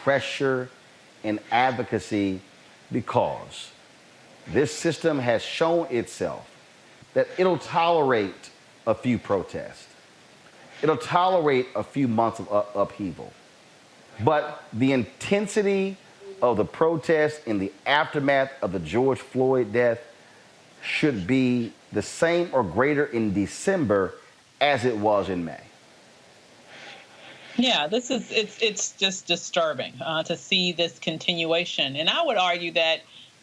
pressure and advocacy because this system has shown itself that it'll tolerate a few protests. It'll tolerate a few months of upheaval. But the intensity of the protests in the aftermath of the George Floyd death should be the same or greater in December as it was in May. Yeah, it's just disturbing to see this continuation. And I would argue that,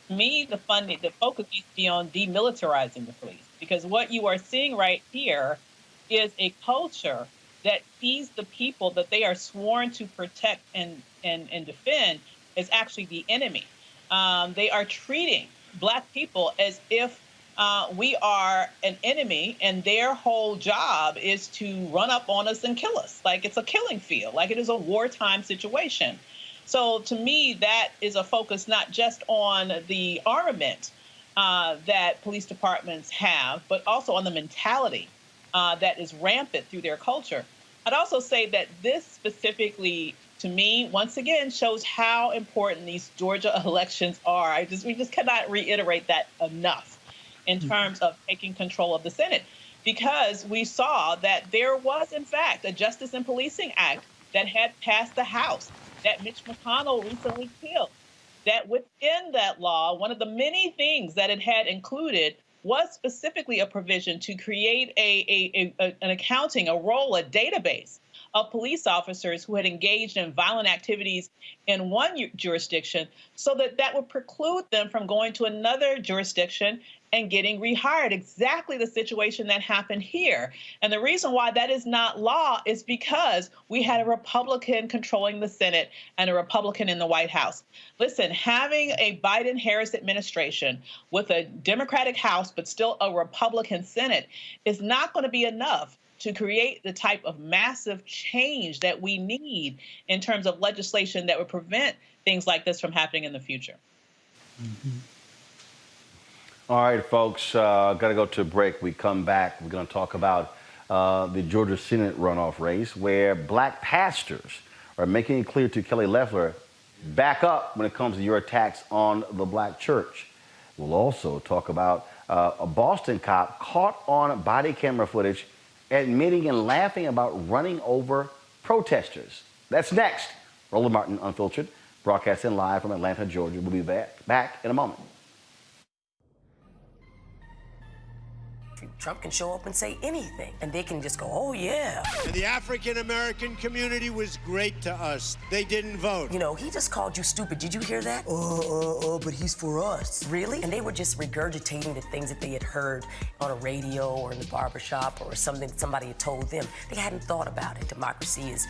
to me, the focus needs to be on demilitarizing the police, because what you are seeing right here is a culture that sees the people that they are sworn to protect and defend as actually the enemy. They are treating Black people as if we are an enemy, and their whole job is to run up on us and kill us. Like it's a killing field, like it is a wartime situation. So to me, that is a focus not just on the armament that police departments have, but also on the mentality that is rampant through their culture. I'd also say that this specifically, to me, once again, shows how important these Georgia elections are. We just cannot reiterate that enough in terms of taking control of the Senate, because we saw that there was, in fact, a Justice and Policing Act that had passed the House that Mitch McConnell recently killed. That within that law, one of the many things that it had included was specifically a provision to create an accounting, a role, a database of police officers who had engaged in violent activities in one jurisdiction, so that would preclude them from going to another jurisdiction and getting rehired. Exactly the situation that happened here. And the reason why that is not law is because we had a Republican controlling the Senate and a Republican in the White House. Listen, having a Biden-Harris administration with a Democratic House but still a Republican Senate is not going to be enough to create the type of massive change that we need in terms of legislation that would prevent things like this from happening in the future. Mm-hmm. All right, folks, got to go to a break. We come back. We're going to talk about the Georgia Senate runoff race, where Black pastors are making it clear to Kelly Loeffler, back up when it comes to your attacks on the Black church. We'll also talk about a Boston cop caught on body camera footage admitting and laughing about running over protesters. That's next. Roland Martin, Unfiltered, broadcasting live from Atlanta, Georgia. We'll be back in a moment. Trump can show up and say anything, and they can just go, oh, yeah. And the African-American community was great to us. They didn't vote. You know, he just called you stupid. Did you hear that? But he's for us. Really? And they were just regurgitating the things that they had heard on a radio or in the barbershop or something that somebody had told them. They hadn't thought about it. Democracy is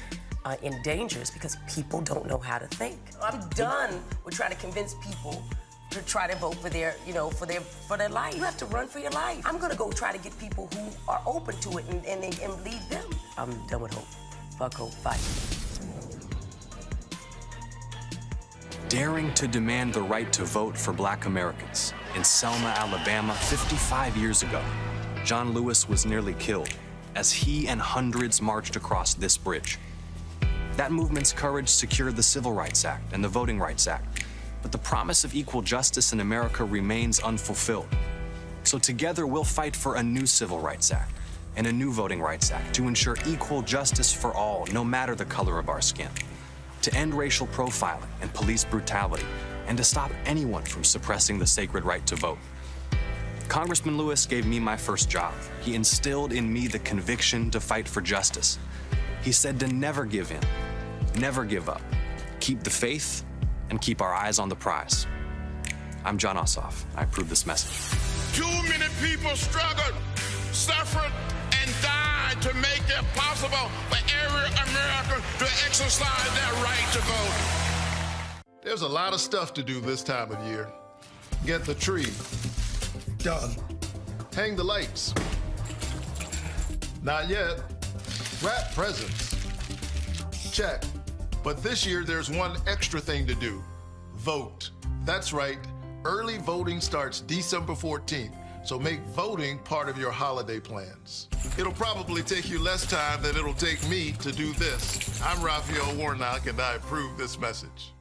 in danger because people don't know how to think. I'm done with trying to convince people to try to vote for their, for their life. You have to run for your life. I'm gonna go try to get people who are open to it and lead them. I'm done with hope. Fuck hope, fight. Daring to demand the right to vote for Black Americans. In Selma, Alabama, 55 years ago, John Lewis was nearly killed as he and hundreds marched across this bridge. That movement's courage secured the Civil Rights Act and the Voting Rights Act. But the promise of equal justice in America remains unfulfilled. So together we'll fight for a new Civil Rights Act and a new Voting Rights Act to ensure equal justice for all, no matter the color of our skin, to end racial profiling and police brutality, and to stop anyone from suppressing the sacred right to vote. Congressman Lewis gave me my first job. He instilled in me the conviction to fight for justice. He said to never give in, never give up, keep the faith, and keep our eyes on the prize. I'm John Ossoff. I approve this message. Too many people struggled, suffered, and died to make it possible for every American to exercise their right to vote. There's a lot of stuff to do this time of year. Get the tree. Done. Hang the lights. Not yet. Wrap presents. Check. But this year, there's one extra thing to do. Vote. That's right. Early voting starts December 14th. So make voting part of your holiday plans. It'll probably take you less time than it'll take me to do this. I'm Raphael Warnock, and I approve this message.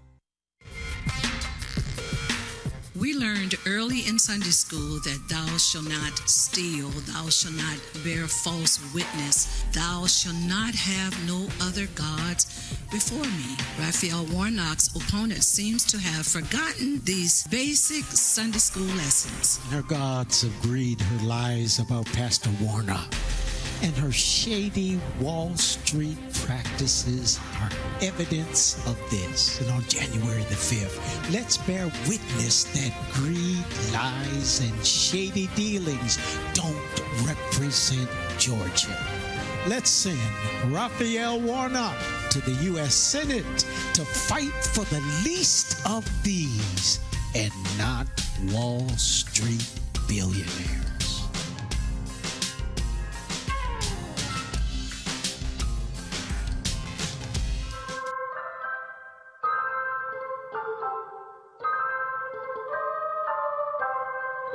We learned early in Sunday school that thou shalt not steal, thou shalt not bear false witness, thou shalt not have no other gods before me. Raphael Warnock's opponent seems to have forgotten these basic Sunday school lessons. Her gods of greed, her lies about Pastor Warnock, and her shady Wall Street practices are evidence of this. And on January the 5th, let's bear witness that greed, lies, and shady dealings don't represent Georgia. Let's send Raphael Warnock to the U.S. Senate to fight for the least of these and not Wall Street billionaires.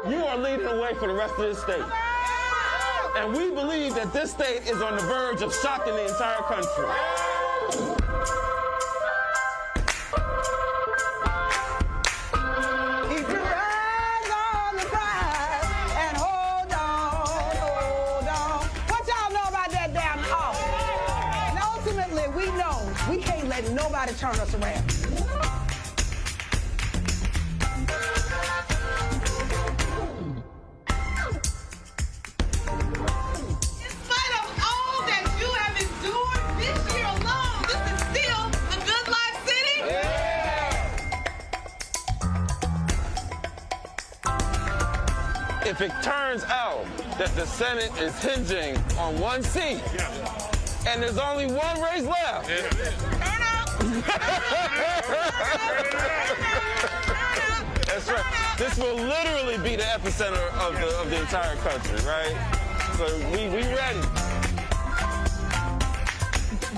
You are leading the way for the rest of this state. And we believe that this state is on the verge of shocking the entire country. Keep your eyes on the prize and hold on, hold on. What y'all know about that damn office? And ultimately, we know we can't let nobody turn us around. If it turns out that the Senate is hinging on one seat, and there's only one race left, that's right. This will literally be the epicenter of the entire country, right? So we ready.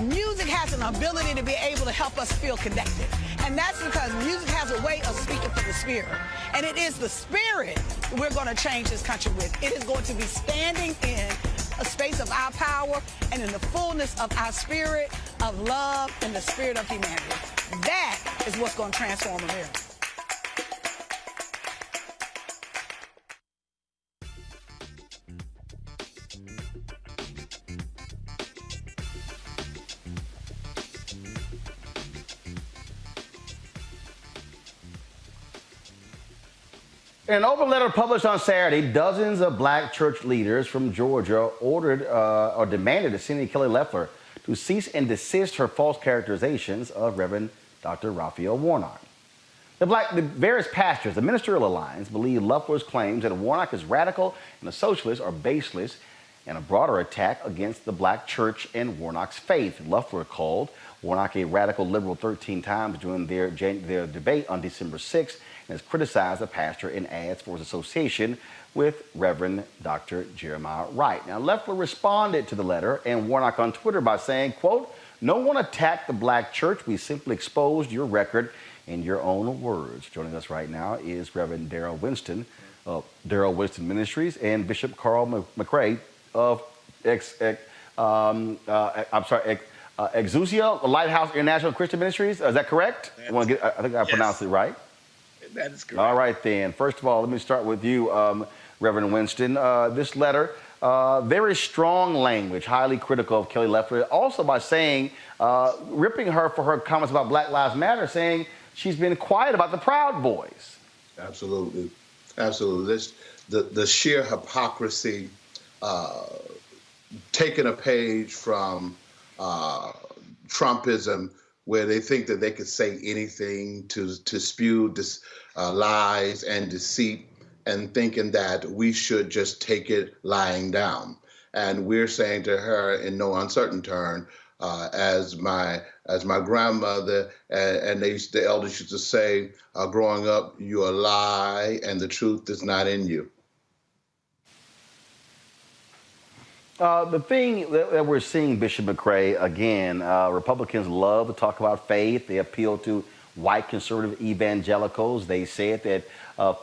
Music has an ability to be able to help us feel connected. And that's because music has a way of speaking to the spirit. And it is the spirit we're going to change this country with. It is going to be standing in a space of our power and in the fullness of our spirit of love and the spirit of humanity. That is what's going to transform America. In an open letter published on Saturday, dozens of black church leaders from Georgia ordered or demanded Senator Kelly Loeffler to cease and desist her false characterizations of Reverend Dr. Raphael Warnock. The various pastors, the Ministerial Alliance, believe Loeffler's claims that Warnock is radical and a socialist are baseless and a broader attack against the black church and Warnock's faith. Loeffler called Warnock a radical liberal 13 times during their debate on December 6th and has criticized the pastor in ads for his association with Reverend Dr. Jeremiah Wright. Now, Loeffler responded to the letter and Warnock on Twitter by saying, quote, "No one attacked the black church. We simply exposed your record in your own words." Joining us right now is Reverend Darrell Winston of Darrell Winston Ministries and Bishop Carl McRae of Exousia Lighthouse International Christian Ministries. Is that correct? I think I pronounced it right. That is correct. All right, then. First of all, let me start with you, Reverend Winston. This letter, very strong language, highly critical of Kelly Loeffler, also by saying, ripping her for her comments about Black Lives Matter, saying she's been quiet about the Proud Boys. Absolutely. Absolutely. The sheer hypocrisy, taking a page from Trumpism, where they think that they could say anything to spew lies and deceit, and thinking that we should just take it lying down. And we're saying to her in no uncertain term, as my grandmother and the elders used to say, growing up, you're a lie and the truth is not in you. The thing that we're seeing, Bishop McRae, again, Republicans love to talk about faith. They appeal to white conservative evangelicals. They said that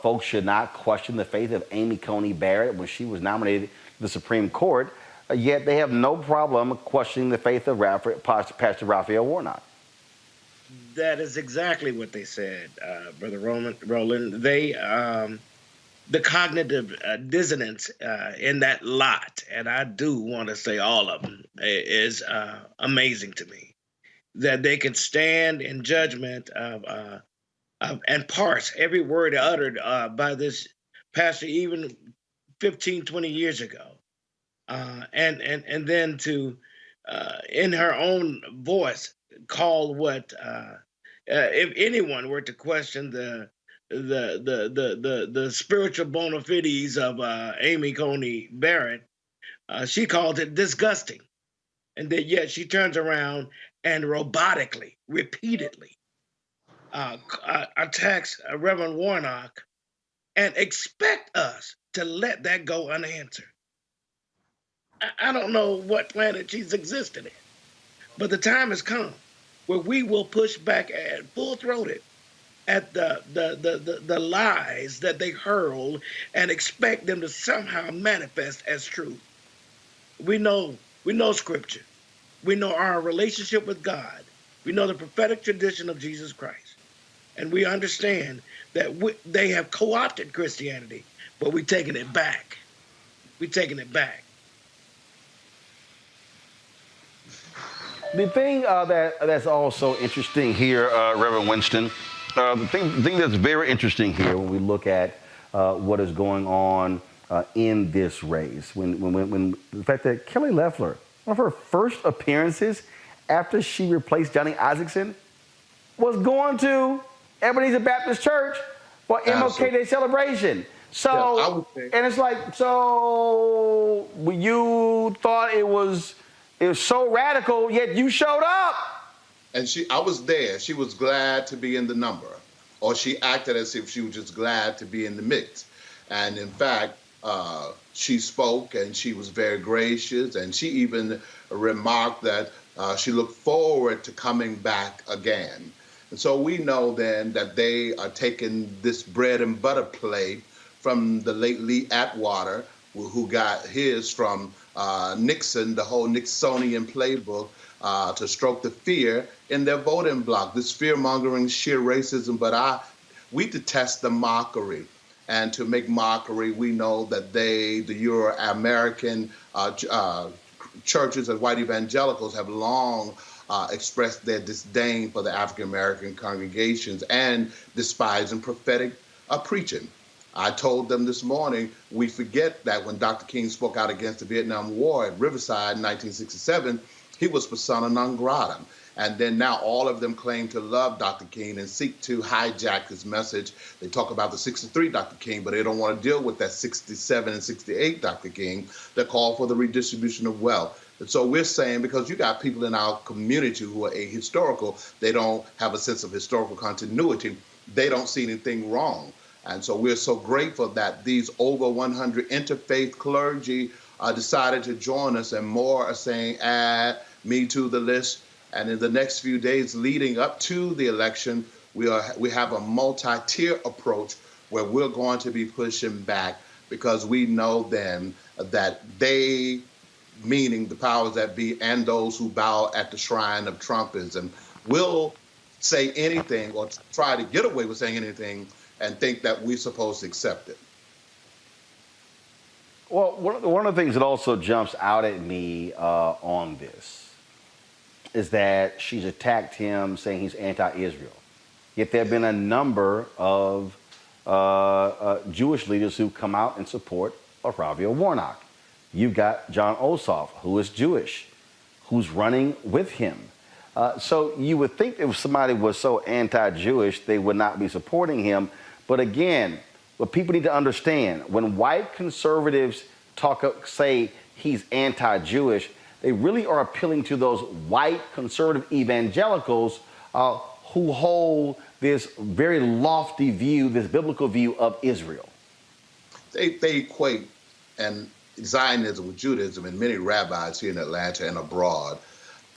folks should not question the faith of Amy Coney Barrett when she was nominated to the Supreme Court, yet they have no problem questioning the faith of Pastor Raphael Warnock. That is exactly what they said, Brother Roland. They, the cognitive dissonance in that lot, and I do want to say all of them, is amazing to me. That they can stand in judgment of and parse every word uttered by this pastor even 15, 20 years ago. And then to, in her own voice, call what, if anyone were to question the spiritual bona fides of Amy Coney Barrett, she called it disgusting. And that yet she turns around and robotically, repeatedly attacks Reverend Warnock and expect us to let that go unanswered. I don't know what planet she's existed in, but the time has come where we will push back at full-throated at the lies that they hurl and expect them to somehow manifest as truth. We know Scripture. We know our relationship with God. We know the prophetic tradition of Jesus Christ. And we understand that they have co-opted Christianity, but we're taking it back. We're taking it back. The thing that's also interesting here, Reverend Winston, the thing that's very interesting here when we look at what is going on in this race, when the fact that Kelly Loeffler, one of her first appearances after she replaced Johnny Isaacson, was going to Ebenezer Baptist Church for MLK Day celebration. So, and it's like, so you thought it was so radical, yet you showed up. And I was there. She was glad to be in the number, or she acted as if she was just glad to be in the mix. And in fact, she spoke and she was very gracious, and she even remarked that she looked forward to coming back again. And so we know then that they are taking this bread and butter plate from the late Lee Atwater, who got his from Nixon, the whole Nixonian playbook, to stroke the fear in their voting bloc, this fear-mongering, sheer racism. But we detest the mockery. And to make mockery, we know that the Euro-American churches and white evangelicals have long expressed their disdain for the African-American congregations and despise and prophetic preaching. I told them this morning, we forget that when Dr. King spoke out against the Vietnam War at Riverside in 1967, he was persona non grata. And then now all of them claim to love Dr. King and seek to hijack his message. They talk about the 63 Dr. King, but they don't want to deal with that 67 and 68 Dr. King that call for the redistribution of wealth. And so we're saying, because you got people in our community who are ahistorical, they don't have a sense of historical continuity, they don't see anything wrong. And so we're so grateful that these over 100 interfaith clergy decided to join us, and more are saying, add me to the list. And in the next few days leading up to the election, we have a multi-tier approach where we're going to be pushing back, because we know then that they, meaning the powers that be and those who bow at the shrine of Trumpism, will say anything or try to get away with saying anything and think that we're supposed to accept it. Well, one of the things that also jumps out at me on this is that she's attacked him saying he's anti-Israel. Yet there have been a number of Jewish leaders who come out in support of Raphael Warnock. You've got John Ossoff, who is Jewish, who's running with him. So you would think if somebody was so anti-Jewish, they would not be supporting him. But again, what people need to understand, when white conservatives say he's anti-Jewish, they really are appealing to those white conservative evangelicals who hold this very lofty view, this biblical view of Israel. They equate Zionism with Judaism, and many rabbis here in Atlanta and abroad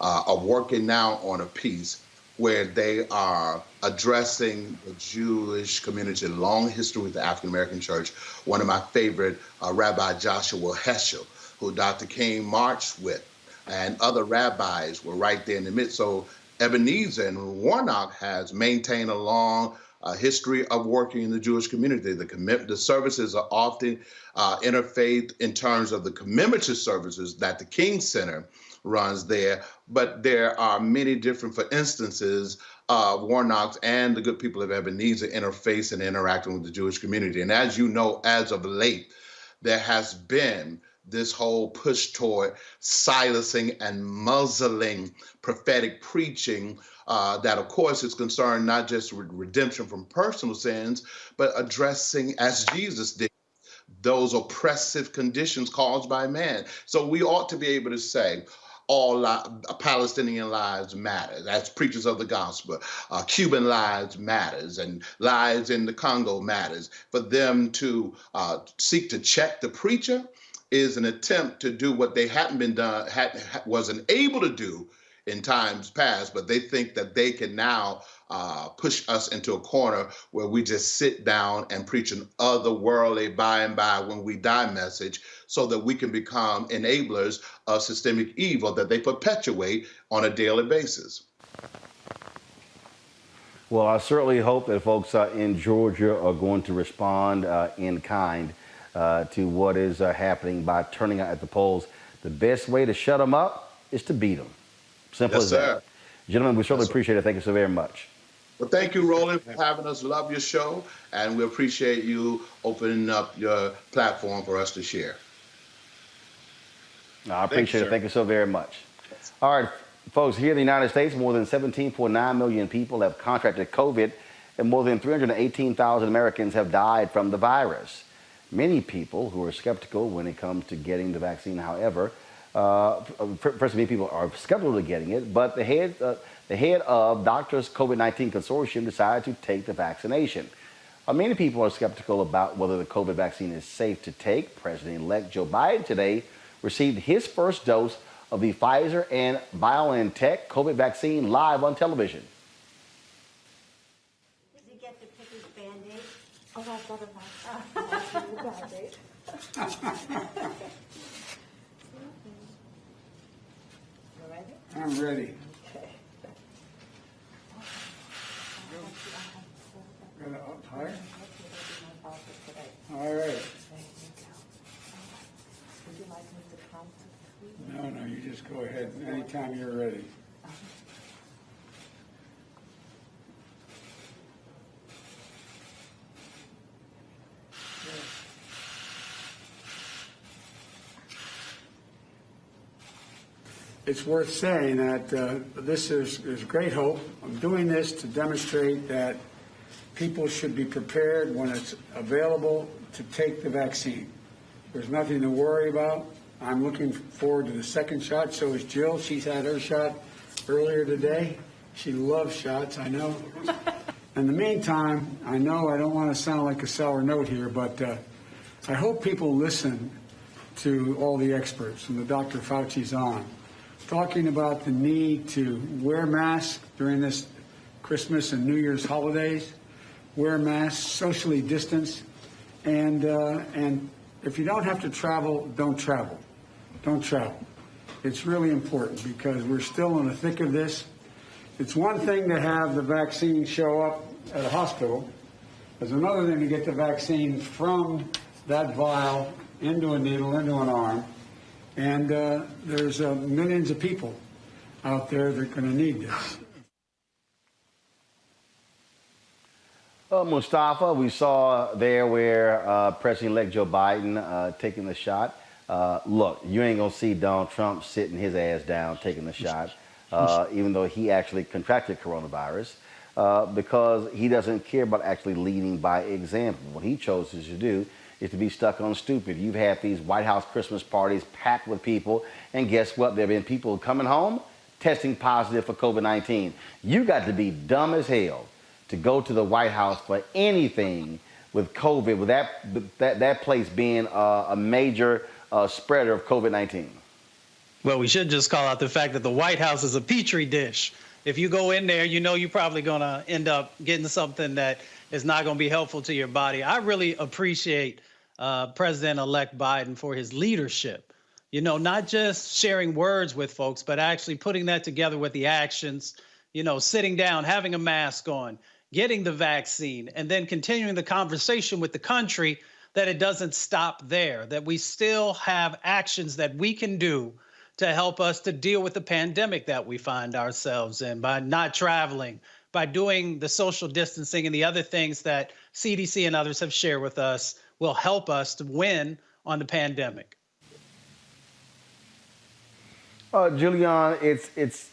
are working now on a piece where they are addressing the Jewish community, long history with the African American church. One of my favorite, Rabbi Joshua Heschel, who Dr. King marched with, and other rabbis were right there in the midst. So Ebenezer and Warnock has maintained a long history of working in the Jewish community. The services are often interfaith in terms of the commemorative services that the King Center runs there, but there are many different, for instances, Warnocks and the good people of Ebenezer interface and interacting with the Jewish community. And as you know, as of late, there has been this whole push toward silencing and muzzling prophetic preaching that, of course, is concerned not just with redemption from personal sins, but addressing, as Jesus did, those oppressive conditions caused by man. So we ought to be able to say, all Palestinian lives matter. As preachers of the gospel, Cuban lives matters, and lives in the Congo matters. For them to seek to check the preacher is an attempt to do what they wasn't able to do in times past, but they think that they can now push us into a corner where we just sit down and preach an otherworldly by and by when we die message, so that we can become enablers of systemic evil that they perpetuate on a daily basis. Well, I certainly hope that folks in Georgia are going to respond in kind to what is happening by turning out at the polls. The best way to shut them up is to beat them. Simple as that. Gentlemen, we certainly appreciate it. Thank you so very much. Well, thank you, Roland, for having us. Love your show, and we appreciate you opening up your platform for us to share. I appreciate it. Thank you so very much. All right, folks, here in the United States, more than 17.9 million people have contracted COVID, and more than 318,000 Americans have died from the virus. Many people who are skeptical when it comes to getting the vaccine, however, first, many people are skeptical of getting it, but the head of Doctors COVID-19 Consortium decided to take the vaccination. Many people are skeptical about whether the COVID vaccine is safe to take. President-elect Joe Biden today received his first dose of the Pfizer and BioNTech COVID vaccine live on television. Did he get to pick his Band-Aid? Oh, that's better than Band-Aid. I'm ready. Okay. Got it up higher? All right. Would you like me to count to 3? No, you just go ahead anytime you're ready. It's worth saying that there's great hope. I'm doing this to demonstrate that people should be prepared when it's available to take the vaccine. There's nothing to worry about. I'm looking forward to the second shot. So is Jill. She's had her shot earlier today. She loves shots, I know. In the meantime, I know I don't want to sound like a sour note here, but I hope people listen to all the experts and the Dr. Fauci's on, talking about the need to wear masks during this Christmas and New Year's holidays, wear masks, socially distance, and if you don't have to travel, don't travel. Don't travel. It's really important because we're still in the thick of this. It's one thing to have the vaccine show up at a hospital. There's another thing to get the vaccine from that vial into a needle, into an arm. And there's millions of people out there that are going to need this. Mustafa, we saw there where President-elect Joe Biden taking the shot. Look, you ain't going to see Donald Trump sitting his ass down taking the shot, even though he actually contracted coronavirus, because he doesn't care about actually leading by example. What he chose to do is to be stuck on stupid. You've had these White House Christmas parties packed with people, and guess what? There have been people coming home testing positive for COVID-19. You got to be dumb as hell to go to the White House for anything with COVID, with that place being a major spreader of COVID-19. Well, we should just call out the fact that the White House is a petri dish. if you go in there, you know you're probably going to end up getting something that is not going to be helpful to your body. I really appreciate President-elect Biden for his leadership. You know, not just sharing words with folks, but actually putting that together with the actions, you know, sitting down, having a mask on, getting the vaccine, and then continuing the conversation with the country that it doesn't stop there, that we still have actions that we can do to help us to deal with the pandemic that we find ourselves in by not traveling, by doing the social distancing and the other things that CDC and others have shared with us will help us to win on the pandemic. Julian, it's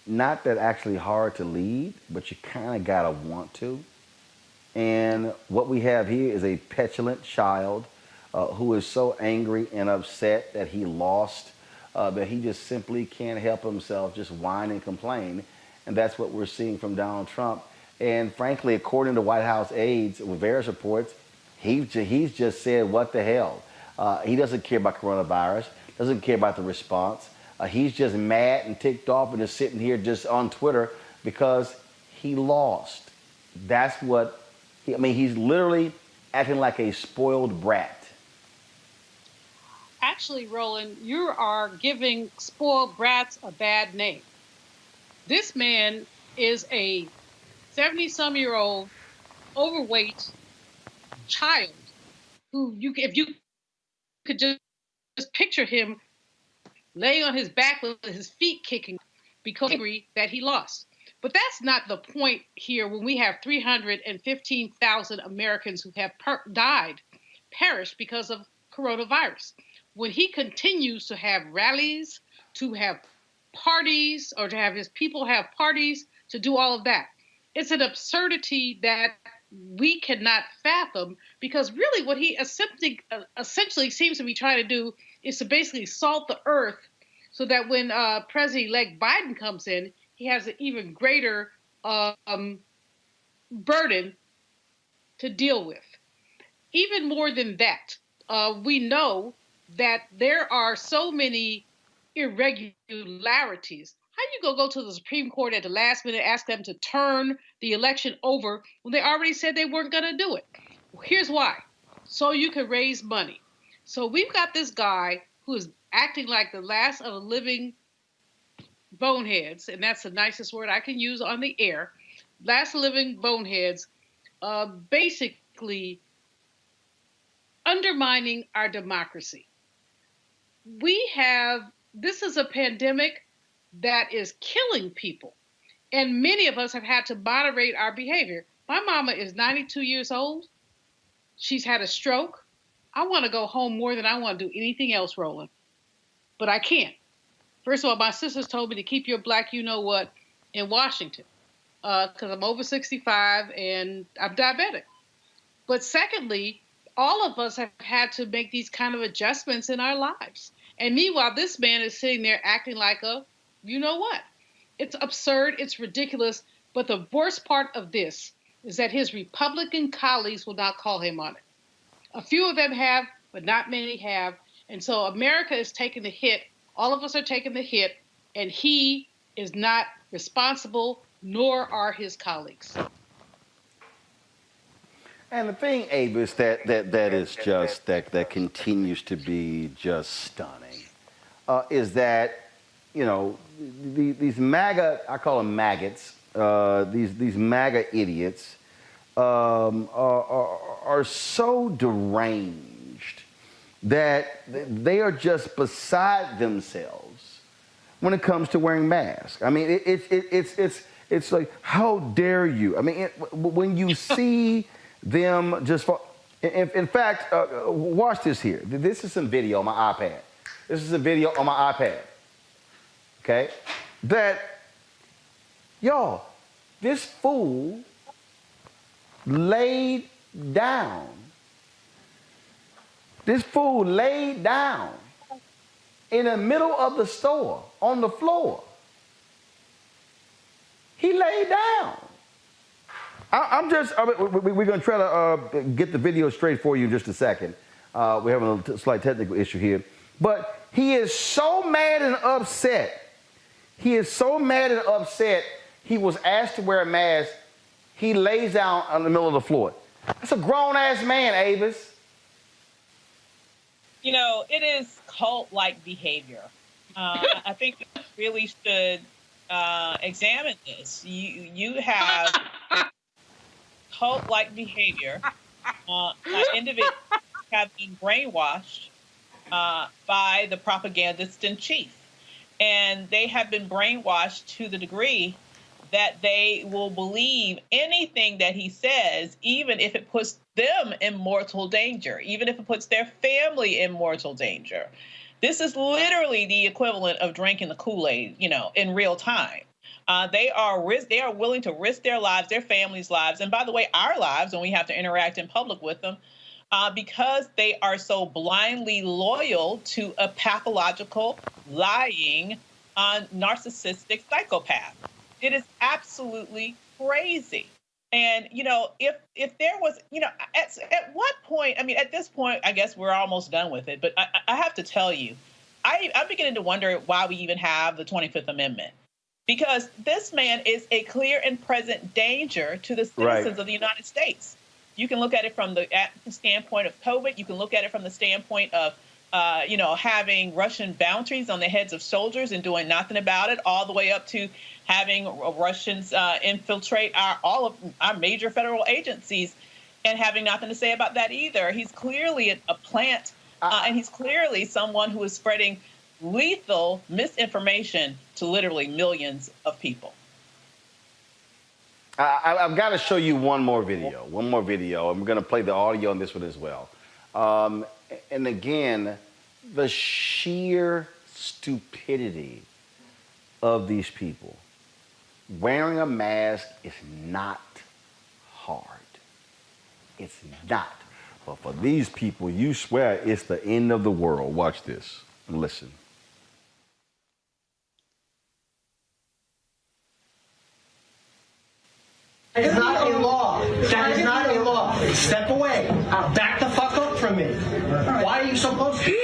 not that actually hard to lead, but you kind of gotta want to. And what we have here is a petulant child who is so angry and upset that he lost, that he just simply can't help himself, just whine and complain. And that's what we're seeing from Donald Trump. And frankly, according to White House aides with various reports, he's just said, what the hell? He doesn't care about coronavirus, doesn't care about the response. He's just mad and ticked off and is sitting here just on Twitter because he lost. That's what, he's literally acting like a spoiled brat. Actually, Roland, you are giving spoiled brats a bad name. This man is a 70-some-year-old overweight child who, if you could just picture him laying on his back with his feet kicking because angry that he lost. But that's not the point here when we have 315,000 Americans who have perished because of coronavirus. When he continues to have rallies, to have parties, or to have his people have parties, to do all of that, it's an absurdity that we cannot fathom, because really what he essentially seems to be trying to do is to basically salt the earth so that when President-elect Biden comes in, he has an even greater burden to deal with. Even more than that, we know that there are so many irregularities. How you gonna go to the Supreme Court at the last minute, ask them to turn the election over when they already said they weren't gonna do it? Here's why. So you can raise money. So we've got this guy who is acting like the last of the living boneheads, and that's the nicest word I can use on the air, last living boneheads, basically undermining our democracy. This is a pandemic that is killing people, and many of us have had to moderate our behavior. My mama is 92 years old. She's had a stroke. I want to go home more than I want to do anything else, Roland, but I can't. First of all, my sisters told me to keep your black you-know-what in Washington because I'm over 65 and I'm diabetic. But secondly, all of us have had to make these kind of adjustments in our lives. And meanwhile, this man is sitting there acting like a you-know-what. It's absurd. It's ridiculous. But the worst part of this is that his Republican colleagues will not call him on it. A few of them have, but not many have. And so America is taking the hit. All of us are taking the hit, and he is not responsible, nor are his colleagues. And the thing, Abe, is that is just that continues to be just stunning. Is that, you know, these MAGA, I call them maggots, these MAGA idiots are so deranged that they are just beside themselves when it comes to wearing masks. I mean, it's like, how dare you? I mean, when you see them just in fact, watch this here. This is some video on my iPad. This is a video on my iPad. Okay, that y'all, this fool laid down. This fool laid down in the middle of the store on the floor. He laid down. We're going to try to get the video straight for you in just a second. We're having a slight technical issue here. But he is so mad and upset. He is so mad and upset he was asked to wear a mask, he lays down in the middle of the floor. That's a grown-ass man, Avis. You know, it is cult-like behavior. I think we really should examine this. You have cult-like behavior. Individuals have been brainwashed by the propagandist in chief. And they have been brainwashed to the degree that they will believe anything that he says, even if it puts them in mortal danger, even if it puts their family in mortal danger. This is literally the equivalent of drinking the Kool-Aid, you know, in real time. They are willing to risk their lives, their families' lives, and by the way, our lives when we have to interact in public with them, because they are so blindly loyal to a pathological, lying, narcissistic psychopath. It is absolutely crazy. And, you know, if there was, you know, at what point, I mean, at this point, I guess we're almost done with it. But I have to tell you, I'm beginning to wonder why we even have the 25th Amendment. Because this man is a clear and present danger to the citizens of the United States. You can look at it from the standpoint of COVID. You can look at it from the standpoint of, you know, having Russian bounties on the heads of soldiers and doing nothing about it, all the way up to having Russians infiltrate all of our major federal agencies and having nothing to say about that either. He's clearly a plant, and he's clearly someone who is spreading lethal misinformation to literally millions of people. I've got to show you one more video, and we're going to play the audio on this one as well. And again, the sheer stupidity of these people. Wearing a mask is not hard. It's not. But for these people, you swear it's the end of the world. Watch this and listen. That is not a law. That is not a law. Step away. Back the fuck up from me. Why are you so close to me?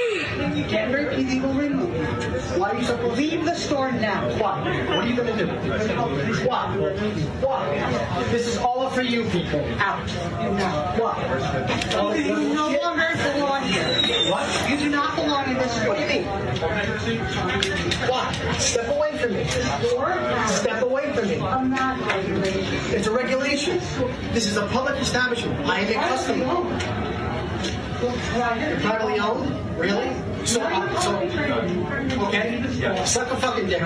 You can't bring illegal removal. Why are you so close? Leave the store now. Why? What are you going to do? Why? Why? This is all for you people. Out. Why? You no longer belong here. What? You do not belong in this store. What do you mean? Why? Step away from me. Step away from me. I'm not regulated. It's a regulation. This is a public establishment. I am a customer. You're privately owned? Really? So, okay. Suck a fucking dick.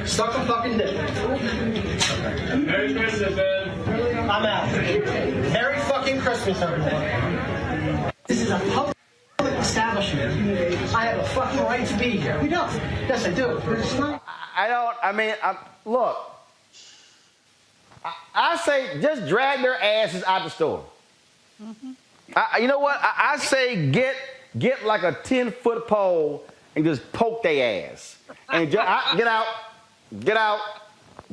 Suck a fucking dick. Merry Christmas, man. I'm out. Merry fucking Christmas, everyone. This is a public establishment. I have a fucking right to be here. You don't. Yes, I do. I don't, I mean, look. I say just drag their asses out the store. Mm-hmm. You know what? I say get like a 10-foot pole and just poke their ass. And get out.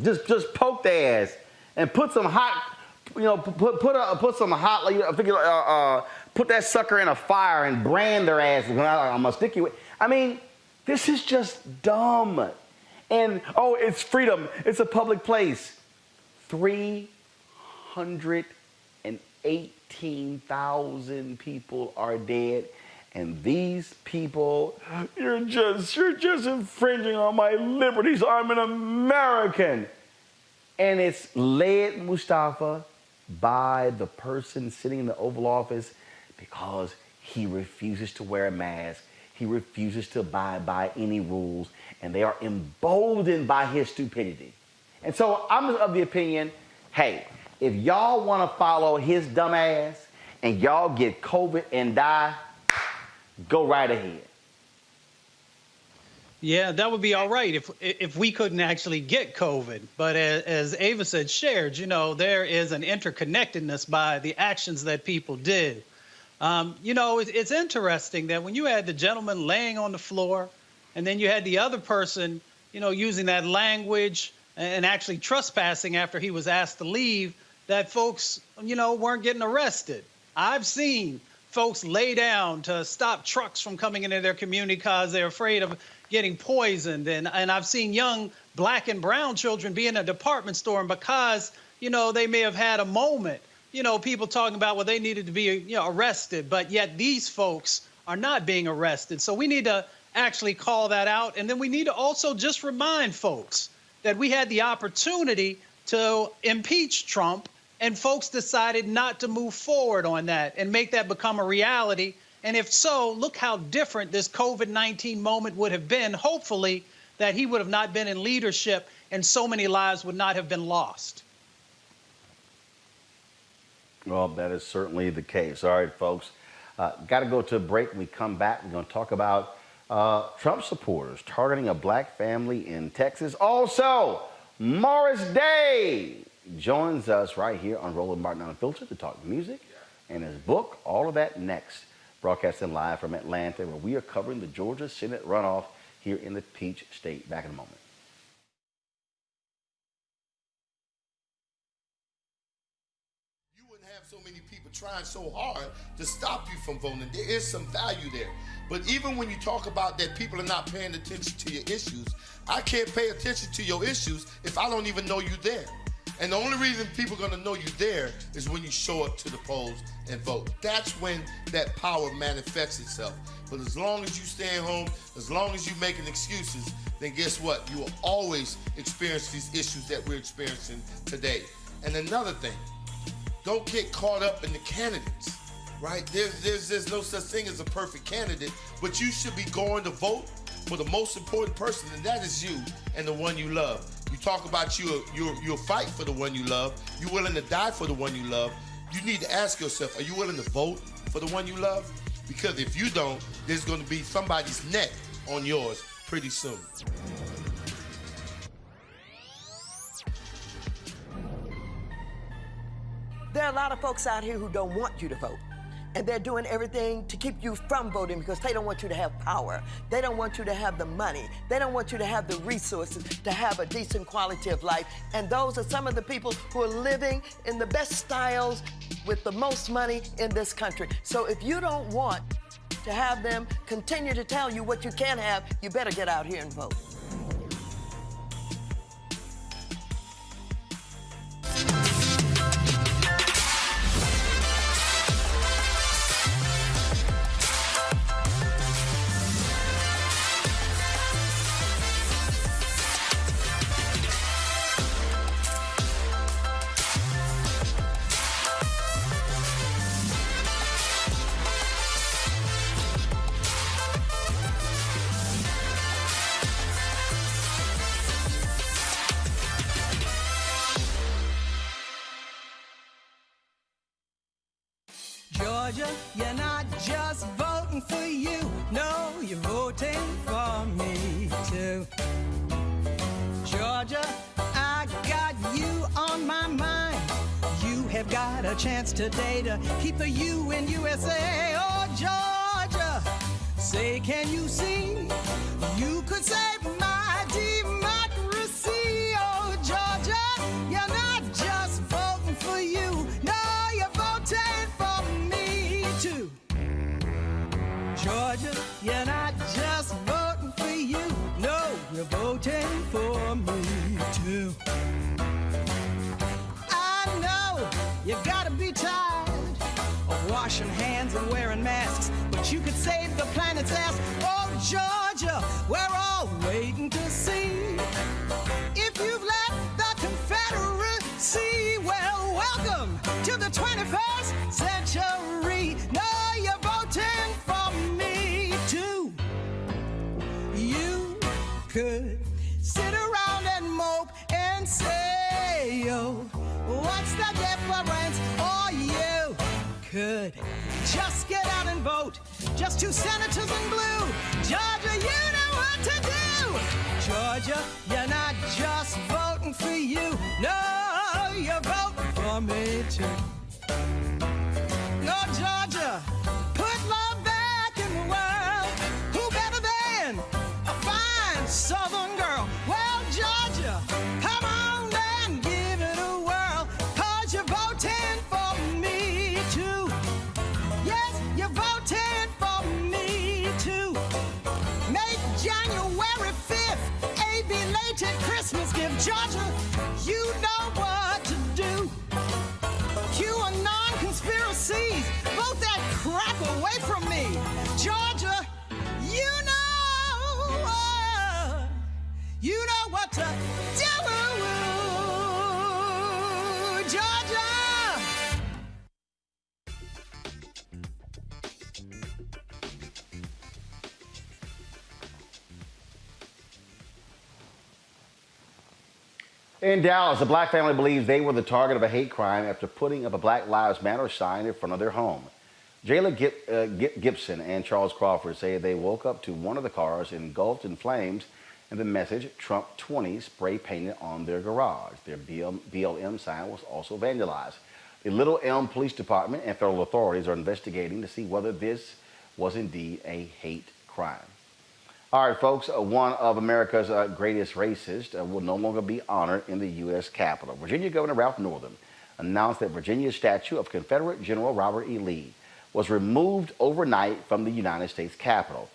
Just poke their ass and put some hot, you know, put some hot, like, put that sucker in a fire and brand their ass. I'm gonna stick you with. I mean, this is just dumb. And oh, it's freedom. It's a public place. 318,000 people are dead, and these people, you're just infringing on my liberties. I'm an American. And it's led, Mustafa, by the person sitting in the Oval Office because he refuses to wear a mask. He refuses to abide by any rules, and they are emboldened by his stupidity. And so I'm of the opinion, hey, if y'all want to follow his dumb ass and y'all get COVID and die, go right ahead. Yeah, that would be all right if we couldn't actually get COVID. But as Ava said, shared, you know, there is an interconnectedness by the actions that people did. You know, it's interesting that when you had the gentleman laying on the floor and then you had the other person, you know, using that language and actually trespassing after he was asked to leave, that folks, you know, weren't getting arrested. I've seen folks lay down to stop trucks from coming into their community because they're afraid of getting poisoned. And I've seen young black and brown children be in a department store, and because, you know, they may have had a moment, you know, people talking about, well, they needed to be, you know, arrested, but yet these folks are not being arrested. So we need to actually call that out. And then we need to also just remind folks that we had the opportunity to impeach Trump, and folks decided not to move forward on that and make that become a reality. And if so, look how different this COVID-19 moment would have been, hopefully, that he would have not been in leadership and so many lives would not have been lost. Well, that is certainly the case. All right, folks, got to go to a break. When we come back, we're going to talk about Trump supporters targeting a black family in Texas. Also, Morris Day joins us right here on Roland Martin Unfiltered to talk music and his book. All of that next. Broadcasting live from Atlanta, where we are covering the Georgia Senate runoff here in the Peach State. Back in a moment. You wouldn't have so many people trying so hard to stop you from voting. There is some value there. But even when you talk about that people are not paying attention to your issues, I can't pay attention to your issues if I don't even know you're there. And the only reason people are going to know you're there is when you show up to the polls and vote. That's when that power manifests itself. But as long as you stay home, as long as you're making excuses, then guess what? You will always experience these issues that we're experiencing today. And another thing, don't get caught up in the candidates, right? There's no such thing as a perfect candidate, but you should be going to vote for the most important person, and that is you and the one you love. You talk about you'll fight for the one you love. You're willing to die for the one you love. You need to ask yourself, are you willing to vote for the one you love? Because if you don't, there's going to be somebody's neck on yours pretty soon. There are a lot of folks out here who don't want you to vote. And they're doing everything to keep you from voting because they don't want you to have power. They don't want you to have the money. They don't want you to have the resources to have a decent quality of life. And those are some of the people who are living in the best styles with the most money in this country. So if you don't want to have them continue to tell you what you can have, you better get out here and vote. Georgia, you're not just voting for you. No, you're voting for me too. Georgia, I got you on my mind. You have got a chance today to keep the U in USA. Oh, Georgia, say, can you see? You could save my democracy. Oh, Georgia, you're not just voting for you. No, you're voting for me too. Georgia, you're not just voting for you. No, you're voting for me too. I know you gotta be tired of washing hands and wearing masks, but you could save the planet's ass. Oh, Georgia, we're all waiting to see if you've left the Confederacy. Well, welcome to the 21st century. No, you're voting for me too. You could sit around and mope and say, oh, what's the difference? Or you could just get out and vote. Just 2 senators in blue. Georgia, you know what to do. Georgia, you're not just voting for you. No, you're voting for me too. No, Georgia, put love back in the world. Who better than a fine Southern girl? Well, Georgia, come on and give it a whirl, 'cause you're voting for me too. Yes, you're voting for me too. Make January Christmas gift, Georgia, you know what to do. QAnon conspiracies, vote that crap away from me. Georgia, you know what to do, Georgia. In Dallas, a black family believes they were the target of a hate crime after putting up a Black Lives Matter sign in front of their home. Jayla Gibson and Charles Crawford say they woke up to one of the cars engulfed in flames and the message Trump 20 spray painted on their garage. Their BLM sign was also vandalized. The Little Elm Police Department and federal authorities are investigating to see whether this was indeed a hate crime. All right, folks, one of America's greatest racists will no longer be honored in the U.S. Capitol. Virginia Governor Ralph Northam announced that Virginia's statue of Confederate General Robert E. Lee was removed overnight from the United States Capitol.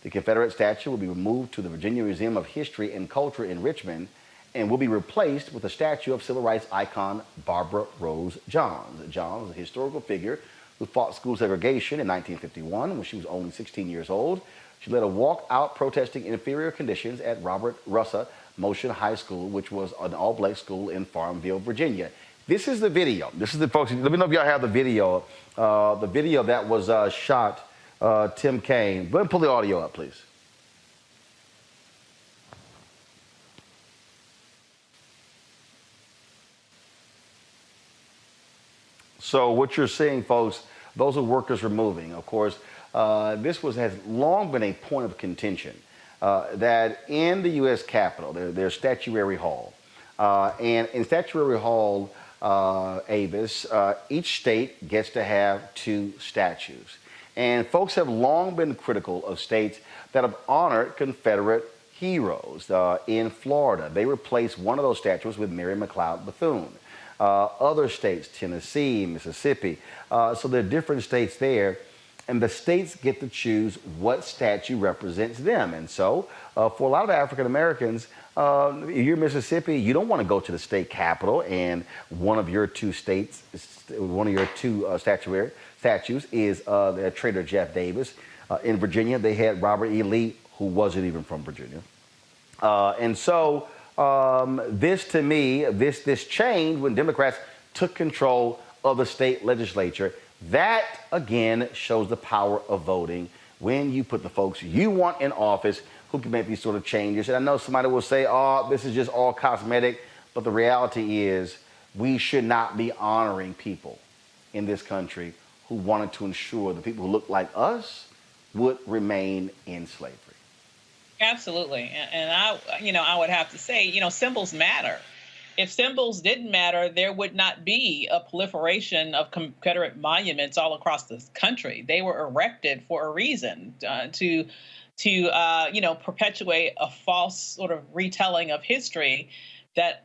The Confederate statue will be removed to the Virginia Museum of History and Culture in Richmond and will be replaced with a statue of civil rights icon Barbara Rose Johns. Johns is a historical figure who fought school segregation in 1951 when she was only 16 years old. She led a walkout protesting inferior conditions at Robert Russa Motion High School, which was an all-black school in Farmville, Virginia. This is the video. This is the folks. Let me know if y'all have the video. The video that was shot. Tim Kaine. Go ahead and pull the audio up, please. So what you're seeing, folks, those are workers removing. Of course, this has long been a point of contention that in the U.S. Capitol, there's Statuary Hall. And in Statuary Hall, Avis, each state gets to have 2 statues. And folks have long been critical of states that have honored Confederate heroes. In Florida, they replaced one of those statues with Mary McLeod Bethune. Other states, Tennessee, Mississippi, so there are different states there. And the states get to choose what statue represents them. And so for a lot of African Americans, if you're Mississippi, you don't want to go to the state capitol and one of your 2 statues is Trader Jeff Davis. In Virginia, they had Robert E. Lee, who wasn't even from Virginia. And so this, to me, this changed when Democrats took control of the state legislature. That, again, shows the power of voting when you put the folks you want in office who can make these sort of changes. And I know somebody will say, oh, this is just all cosmetic. But the reality is we should not be honoring people in this country who wanted to ensure the people who look like us would remain in slavery. Absolutely. And I would have to say, symbols matter. If symbols didn't matter, there would not be a proliferation of Confederate monuments all across this country. They were erected for a reason, to perpetuate a false sort of retelling of history that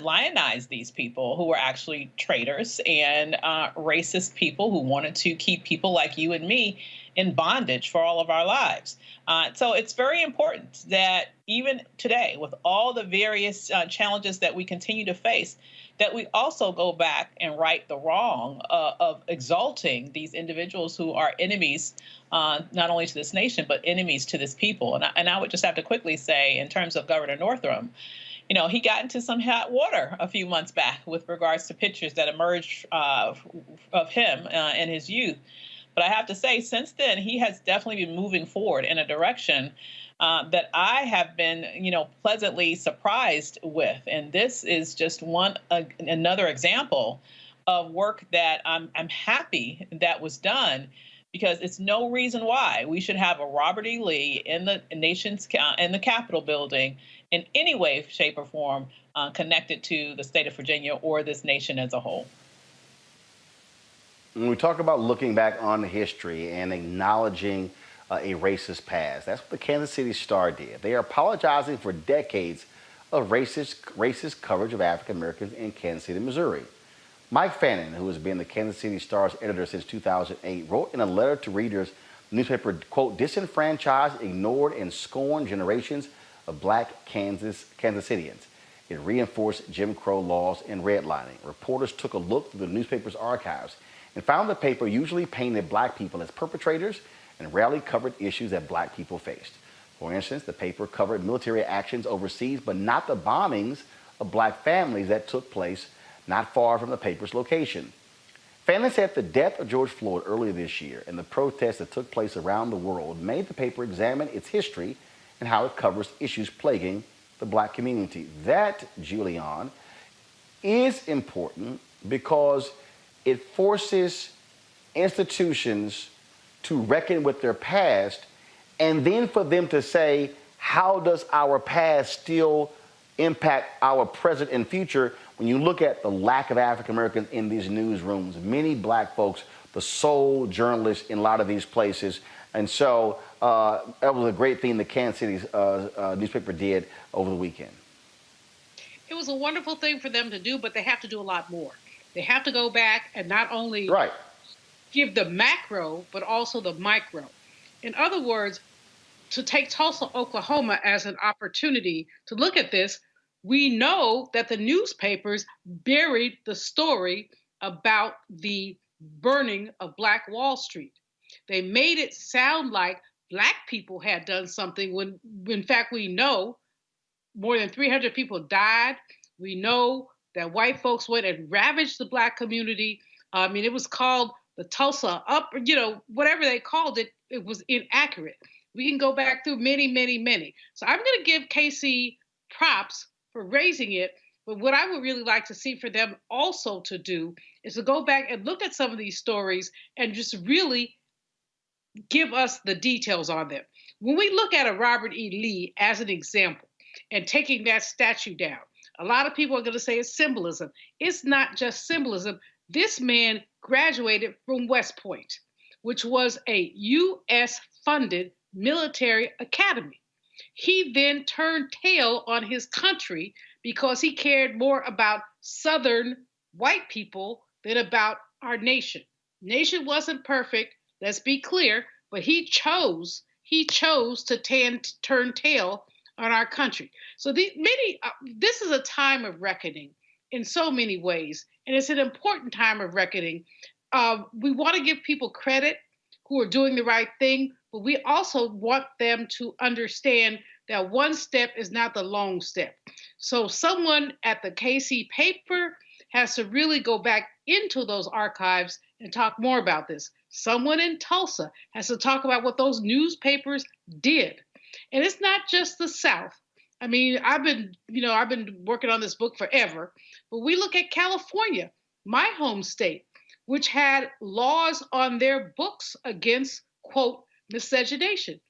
lionized these people who were actually traitors and racist people who wanted to keep people like you and me in bondage for all of our lives. So it's very important that even today, with all the various challenges that we continue to face, that we also go back and right the wrong of exalting these individuals who are enemies, not only to this nation, but enemies to this people. And I would just have to quickly say, in terms of Governor Northam, he got into some hot water a few months back with regards to pictures that emerged of him in his youth. But I have to say, since then, he has definitely been moving forward in a direction that I have been, pleasantly surprised with. And this is just another example of work that I'm happy that was done, because it's no reason why we should have a Robert E. Lee in the Capitol building in any way, shape, or form connected to the state of Virginia or this nation as a whole. When we talk about looking back on history and acknowledging a racist past, that's what the Kansas City Star did. They are apologizing for decades of racist coverage of African Americans in Kansas City, Missouri. Mike Fannin, who has been the Kansas City Star's editor since 2008, wrote in a letter to readers the newspaper, quote, disenfranchised, ignored, and scorned generations of black Kansas Cityans. It reinforced Jim Crow laws and redlining. Reporters took a look through the newspaper's archives and found the paper usually painted black people as perpetrators and rarely covered issues that black people faced. For instance, the paper covered military actions overseas, but not the bombings of black families that took place not far from the paper's location. Families said the death of George Floyd earlier this year and the protests that took place around the world made the paper examine its history and how it covers issues plaguing the black community. That, Julian, is important because it forces institutions to reckon with their past, and then for them to say, how does our past still impact our present and future? When you look at the lack of African Americans in these newsrooms, many black folks, the sole journalists in a lot of these places. And so that was a great thing the Kansas City's newspaper did over the weekend. It was a wonderful thing for them to do, but they have to do a lot more. They have to go back and not only give the macro, but also the micro. In other words, to take Tulsa, Oklahoma as an opportunity to look at this, we know that the newspapers buried the story about the burning of Black Wall Street. They made it sound like black people had done something when in fact we know more than 300 people died. We know that white folks went and ravaged the black community. I mean, it was called the Tulsa Up, whatever they called it, it was inaccurate. We can go back through many, many, many. So I'm going to give KC props for raising it. But what I would really like to see for them also to do is to go back and look at some of these stories and just really give us the details on them. When we look at a Robert E. Lee as an example and taking that statue down, a lot of people are going to say it's symbolism. It's not just symbolism. This man graduated from West Point, which was a U.S.-funded military academy. He then turned tail on his country because he cared more about Southern white people than about our nation. Nation wasn't perfect, let's be clear, but he chose to turn tail on our country. So this is a time of reckoning in so many ways, and it's an important time of reckoning. We want to give people credit who are doing the right thing, but we also want them to understand that one step is not the long step. So someone at the KC paper has to really go back into those archives and talk more about this. Someone in Tulsa has to talk about what those newspapers did. And it's not just the South. I mean, I've been working on this book forever, but we look at California, my home state, which had laws on their books against, quote, miscegenation.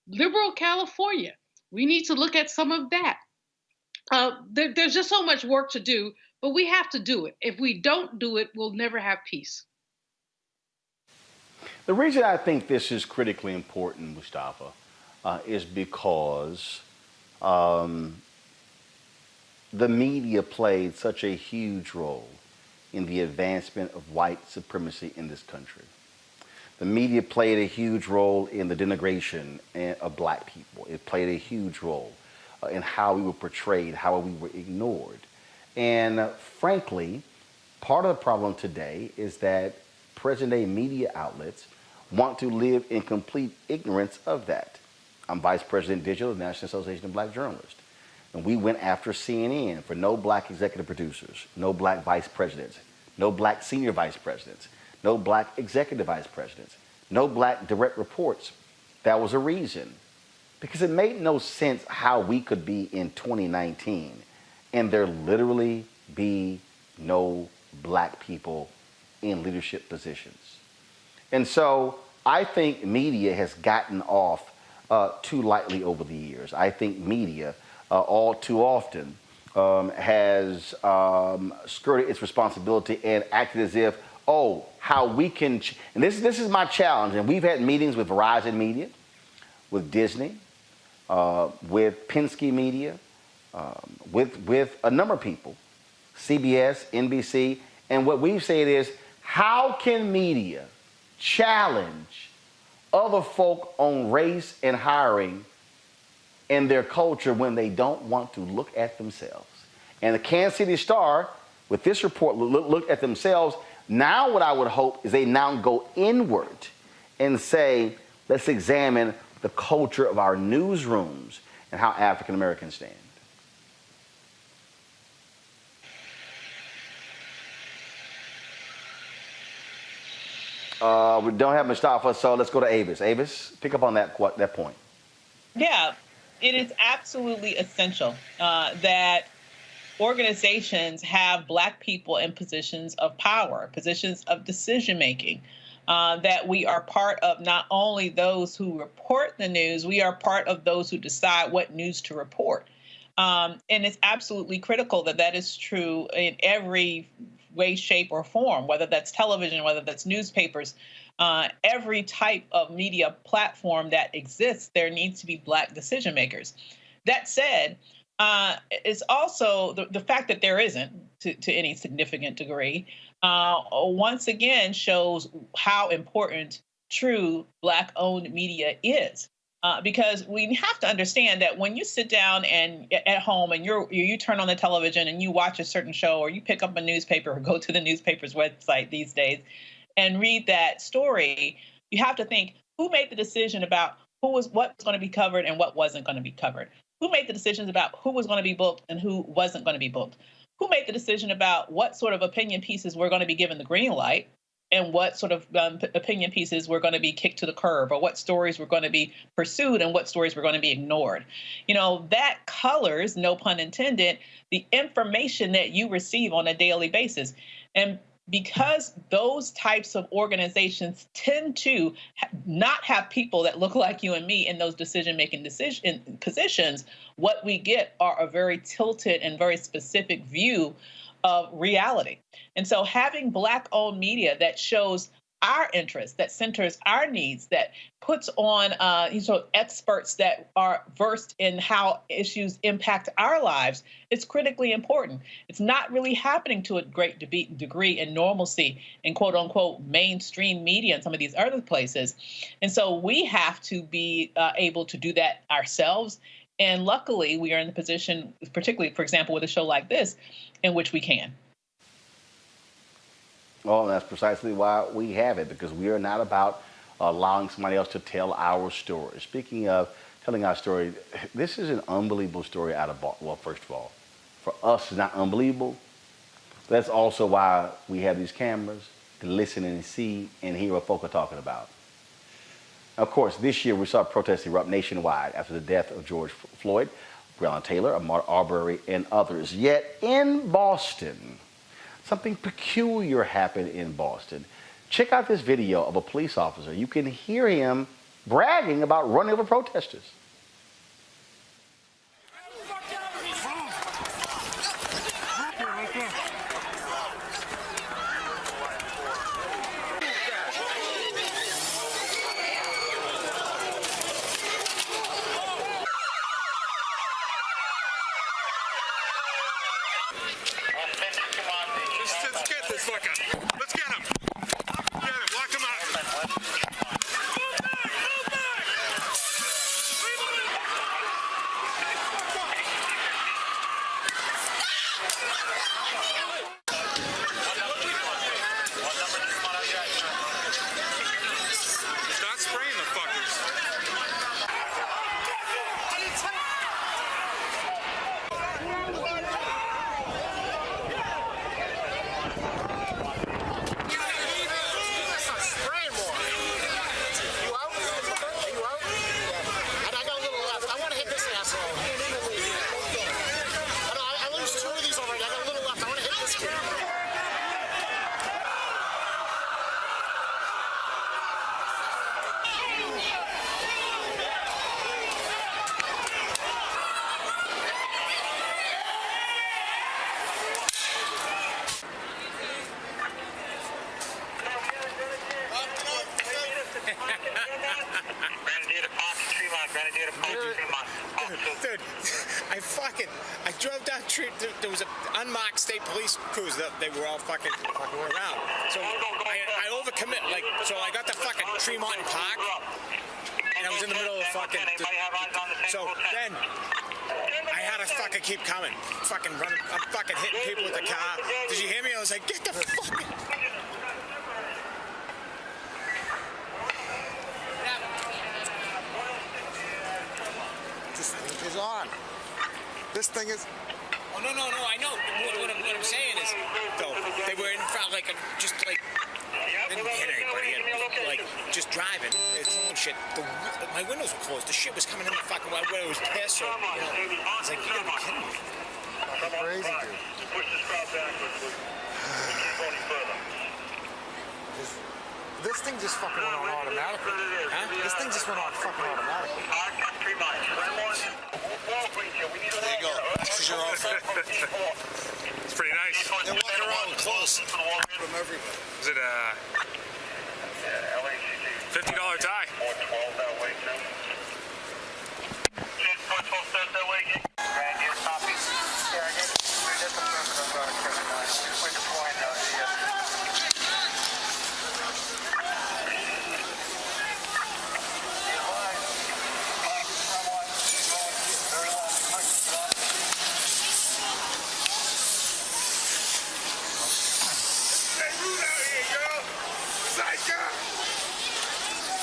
Liberal California. We need to look at some of that. There's just so much work to do, but we have to do it. If we don't do it, we'll never have peace. The reason I think this is critically important, Mustafa, is because the media played such a huge role in the advancement of white supremacy in this country. The media played a huge role in the denigration of black people. It played a huge role in how we were portrayed, how we were ignored. And frankly, part of the problem today is that present-day media outlets want to live in complete ignorance of that. I'm Vice President Digital of the National Association of Black Journalists. And we went after CNN for no black executive producers, no black vice presidents, no black senior vice presidents, no black executive vice presidents, no black direct reports. That was a reason. Because it made no sense how we could be in 2019 and there literally be no black people in leadership positions. And so I think media has gotten off too lightly over the years. I think media all too often has skirted its responsibility and acted as if, oh, how we can, and this is my challenge, and we've had meetings with Verizon Media, with Disney, with Penske Media, with a number of people, CBS, NBC, and what we've said is, how can media challenge other folk on race and hiring in their culture when they don't want to look at themselves. And the Kansas City Star, with this report, looked at themselves. Now what I would hope is they now go inward and say, let's examine the culture of our newsrooms and how African Americans stand. We don't have Mustafa, so let's go to Avis. Avis, pick up on that point. Yeah, it is absolutely essential that organizations have Black people in positions of power, positions of decision making, that we are part of not only those who report the news, we are part of those who decide what news to report. And it's absolutely critical that that is true in every way, shape, or form, whether that's television, whether that's newspapers. Every type of media platform that exists, there needs to be Black decision makers. That said, it's also the fact that there isn't to any significant degree, once again shows how important true Black-owned media is. Because we have to understand that when you sit down and at home and you turn on the television and you watch a certain show, or you pick up a newspaper or go to the newspaper's website these days and read that story, you have to think, who made the decision about what's going to be covered and what wasn't going to be covered? Who made the decisions about who was going to be booked and who wasn't going to be booked? Who made the decision about what sort of opinion pieces were going to be given the green light and what sort of opinion pieces were going to be kicked to the curb, or what stories were going to be pursued and what stories were going to be ignored? You know, that colors, no pun intended, the information that you receive on a daily basis. And because those types of organizations tend to not have people that look like you and me in those decision-making positions, what we get are a very tilted and very specific view of reality. And so having Black-owned media that shows our interests, that centers our needs, that puts on experts that are versed in how issues impact our lives, it's critically important. It's not really happening to a great degree in normalcy in quote unquote mainstream media and some of these other places. And so we have to be able to do that ourselves. And luckily we are in the position, particularly, for example, with a show like this, in which we can. Well, that's precisely why we have it, because we are not about allowing somebody else to tell our story. Speaking of telling our story, this is an unbelievable story out of Boston. Well, first of all, for us, it's not unbelievable. That's also why we have these cameras to listen and see and hear what folk are talking about. Of course, this year we saw protests erupt nationwide after the death of George Floyd, Breonna Taylor, Ahmaud Arbery, and others. Yet in Boston, something peculiar happened in Boston. Check out this video of a police officer. You can hear him bragging about running over protesters. Let's get this fucker. Let's get him. Get him. Lock him up. Start spraying the fuckers. Dude, I drove down the street. There was an unmarked state police cruiser. They were all fucking around. So I overcommit, so I got to fucking Tremont Park, and I was in the middle of fucking. So then I had to fucking keep coming. Fucking running. I'm fucking hitting people with the car. Did you hear me? I was like, get the fucking. This thing is on. This thing is. Oh, no, I know. What I'm saying is, though, they were in front, like, just like, didn't hit anybody, like, just driving. It's own shit. My windows were closed. The shit was coming in the fucking way. It was pissed, so, you know, I was like, you gotta be kidding me. Fucking crazy, dude. Push this crowd backwards, please. We can't go any further. This thing just fucking went on automatically. Huh? This thing just went on fucking automatically. There you go. This is your outfit. It's pretty nice. They're walking around close. From everywhere. Is it a $50 tie?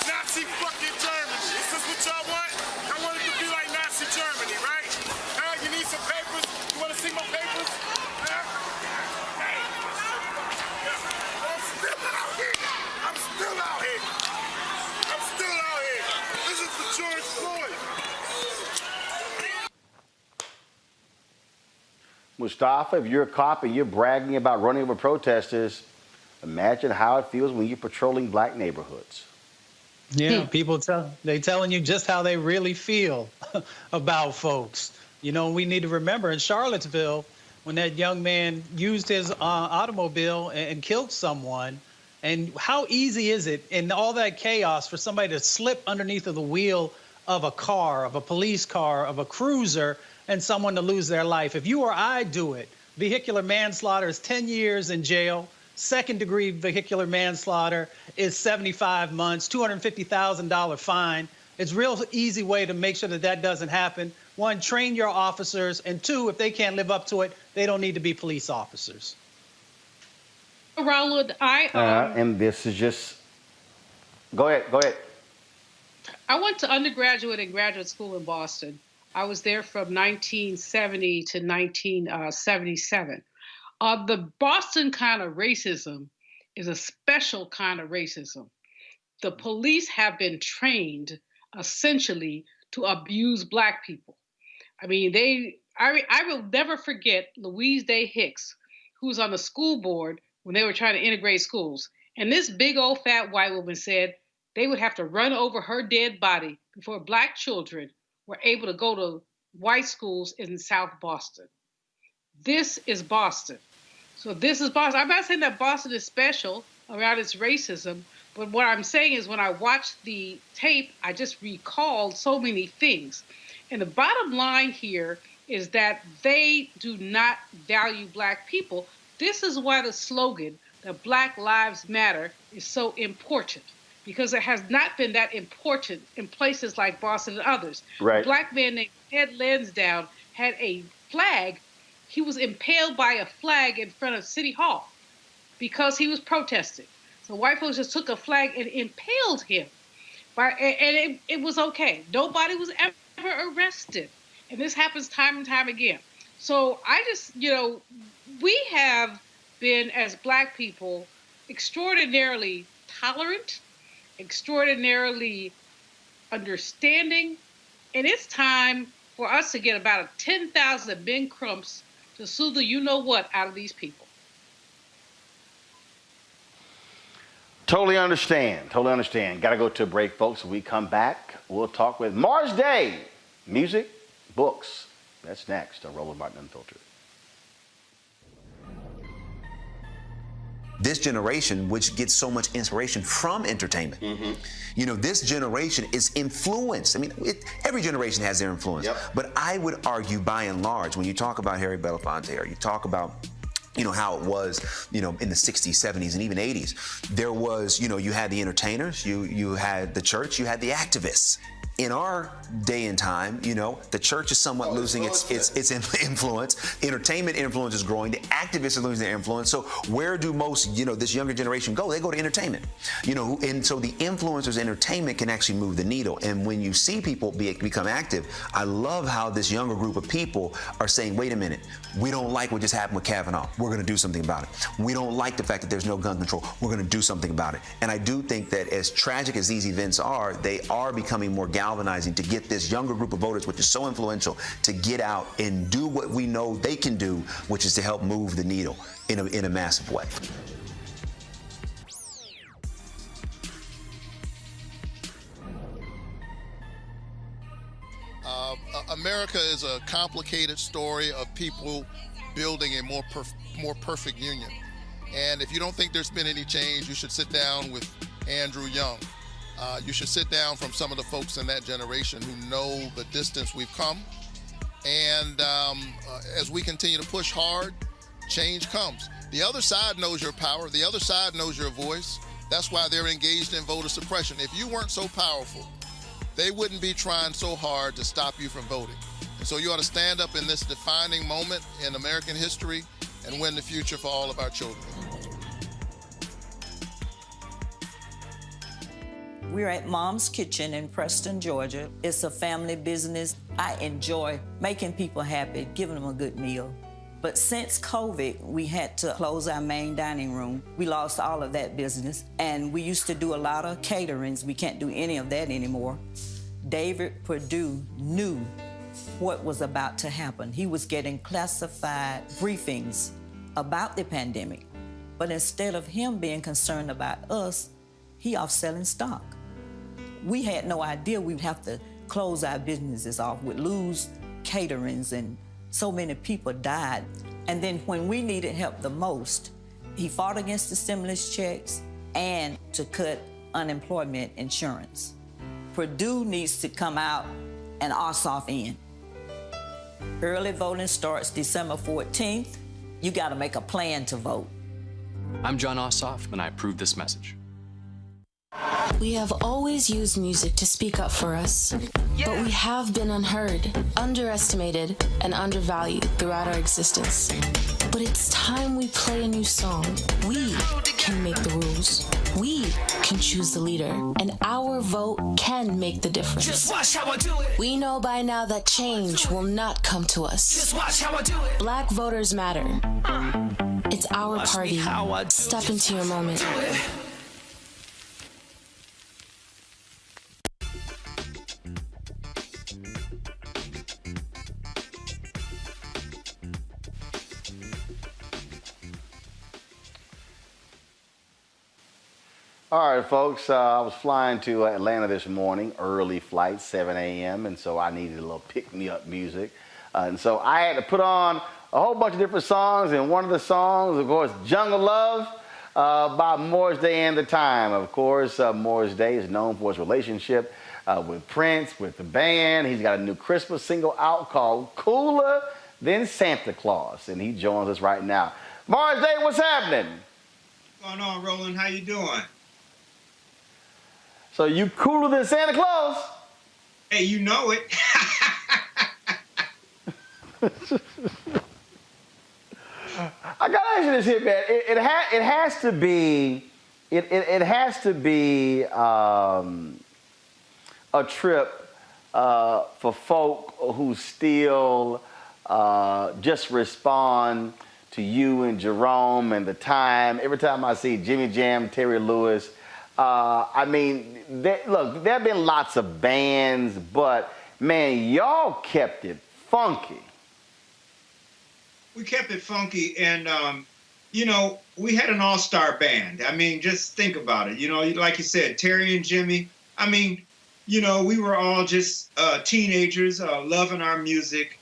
Nazi fucking Germany. Is this what y'all want? I want it to be like Nazi Germany, right? Huh? You need some papers? You want to see my papers? Huh? Hey. I'm still out here. I'm still out here. I'm still out here. This is for George Floyd. Mustafa, if you're a cop and you're bragging about running over protesters, imagine how it feels when you're patrolling black neighborhoods. Yeah, people telling you just how they really feel about folks. You know, we need to remember in Charlottesville, when that young man used his automobile and killed someone, and how easy is it in all that chaos for somebody to slip underneath of the wheel of a car, of a police car, of a cruiser, and someone to lose their life. If you or I do it, vehicular manslaughter is 10 years in jail. Second-degree vehicular manslaughter is 75 months, $250,000 fine. It's a real easy way to make sure that that doesn't happen. One, train your officers, and two, if they can't live up to it, they don't need to be police officers. Roland, And this is just... Go ahead. I went to undergraduate and graduate school in Boston. I was there from 1970 to 1977. The Boston kind of racism is a special kind of racism. The police have been trained essentially to abuse Black people. I mean, I will never forget Louise Day Hicks, who was on the school board when they were trying to integrate schools. And this big old fat white woman said they would have to run over her dead body before Black children were able to go to white schools in South Boston. This is Boston. So this is Boston. I'm not saying that Boston is special around its racism, but what I'm saying is when I watched the tape, I just recalled so many things. And the bottom line here is that they do not value Black people. This is why the slogan that Black Lives Matter is so important, because it has not been that important in places like Boston and others. Right. A Black man named Ted Lansdowne had a flag. He was impaled by a flag in front of City Hall because he was protesting. So white folks just took a flag and impaled him. And it was okay. Nobody was ever arrested. And this happens time and time again. So I just, we have been, as Black people, extraordinarily tolerant, extraordinarily understanding. And it's time for us to get about 10,000 Ben Crumps to sue the you-know-what out of these people. Totally understand. Got to go to a break, folks. When we come back, we'll talk with Mars Day. Music, books. That's next on Roland Martin Unfiltered. This generation, which gets so much inspiration from entertainment, this generation is influenced. I mean, every generation has their influence. But I would argue, by and large, when you talk about Harry Belafonte, or you talk about how it was, in the 60s, 70s, and even 80s. There was, you had the entertainers, you had the church, you had the activists. In our day and time, the church is somewhat losing its influence. Entertainment influence is growing. The activists are losing their influence. So where do most, this younger generation go? They go to entertainment. And so the influencers' entertainment can actually move the needle. And when you see people become active, I love how this younger group of people are saying, wait a minute, we don't like what just happened with Kavanaugh. We're going to do something about it. We don't like the fact that there's no gun control. We're going to do something about it. And I do think that as tragic as these events are, they are becoming more galvanizing to get this younger group of voters, which is so influential, to get out and do what we know they can do, which is to help move the needle in a massive way. America is a complicated story of people building a more perfect union. And if you don't think there's been any change, you should sit down with Andrew Young. You should sit down from some of the folks in that generation who know the distance we've come. And as we continue to push hard, change comes. The other side knows your power. The other side knows your voice. That's why they're engaged in voter suppression. If you weren't so powerful, they wouldn't be trying so hard to stop you from voting. And so you ought to stand up in this defining moment in American history and win the future for all of our children. We're at Mom's Kitchen in Preston, Georgia. It's a family business. I enjoy making people happy, giving them a good meal. But since COVID, we had to close our main dining room. We lost all of that business, and we used to do a lot of caterings. We can't do any of that anymore. David Perdue knew what was about to happen. He was getting classified briefings about the pandemic. But instead of him being concerned about us, he off selling stock. We had no idea we'd have to close our businesses off. We'd lose caterings, and so many people died. And then when we needed help the most, he fought against the stimulus checks and to cut unemployment insurance. Perdue needs to come out and Ossoff in. Early voting starts December 14th. You gotta make a plan to vote. I'm John Ossoff, and I approve this message. We have always used music to speak up for us, but we have been unheard, underestimated, and undervalued throughout our existence. But it's time we play a new song. We can make the rules. We can choose the leader, and our vote can make the difference. Just watch how I do it. We know by now that change will not come to us. Just watch how I do it. Black voters matter. It's our party. Step into your moment. All right, folks, I was flying to Atlanta this morning, early flight, 7 a.m., and so I needed a little pick-me-up music. And so I had to put on a whole bunch of different songs, and one of the songs, of course, Jungle Love by Morris Day and the Time. Of course, Morris Day is known for his relationship with Prince, with the band. He's got a new Christmas single out called Cooler Than Santa Claus, and he joins us right now. Morris Day, what's happening? What's going on, Roland? How you doing? So you cooler than Santa Claus? Hey, you know it. I gotta ask you this here, man. It has to be a trip for folk who still just respond to you and Jerome and the Time. Every time I see Jimmy Jam, Terry Lewis. I mean, look, there have been lots of bands, but, man, y'all kept it funky. We kept it funky, and, you know, we had an all-star band. I mean, just think about it. You know, like you said, Terry and Jimmy, I mean, you know, we were all just teenagers loving our music.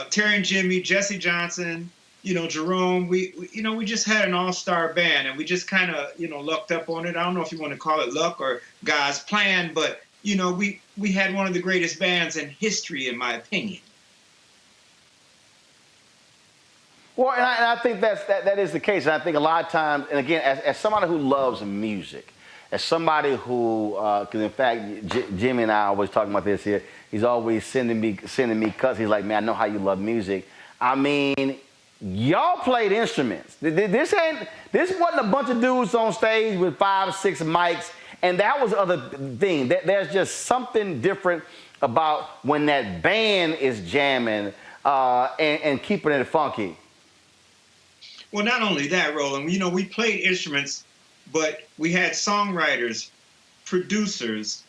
Terry and Jimmy, Jesse Johnson, you know, Jerome, we just had an all-star band, and we just kind of, you know, lucked up on it. I don't know if you want to call it luck or God's plan, but, you know, we had one of the greatest bands in history, in my opinion. Well, and I think that is the case. And I think a lot of times, and again, as somebody who loves music, as somebody who, because in fact, Jimmy and I are always talking about this here. He's always sending me cuts. He's like, man, I know how you love music. I mean, y'all played instruments. This wasn't a bunch of dudes on stage with 5 or 6 mics, and that was the other thing. There's just something different about when that band is jamming and keeping it funky. Well, not only that, Roland, we played instruments, but we had songwriters, producers,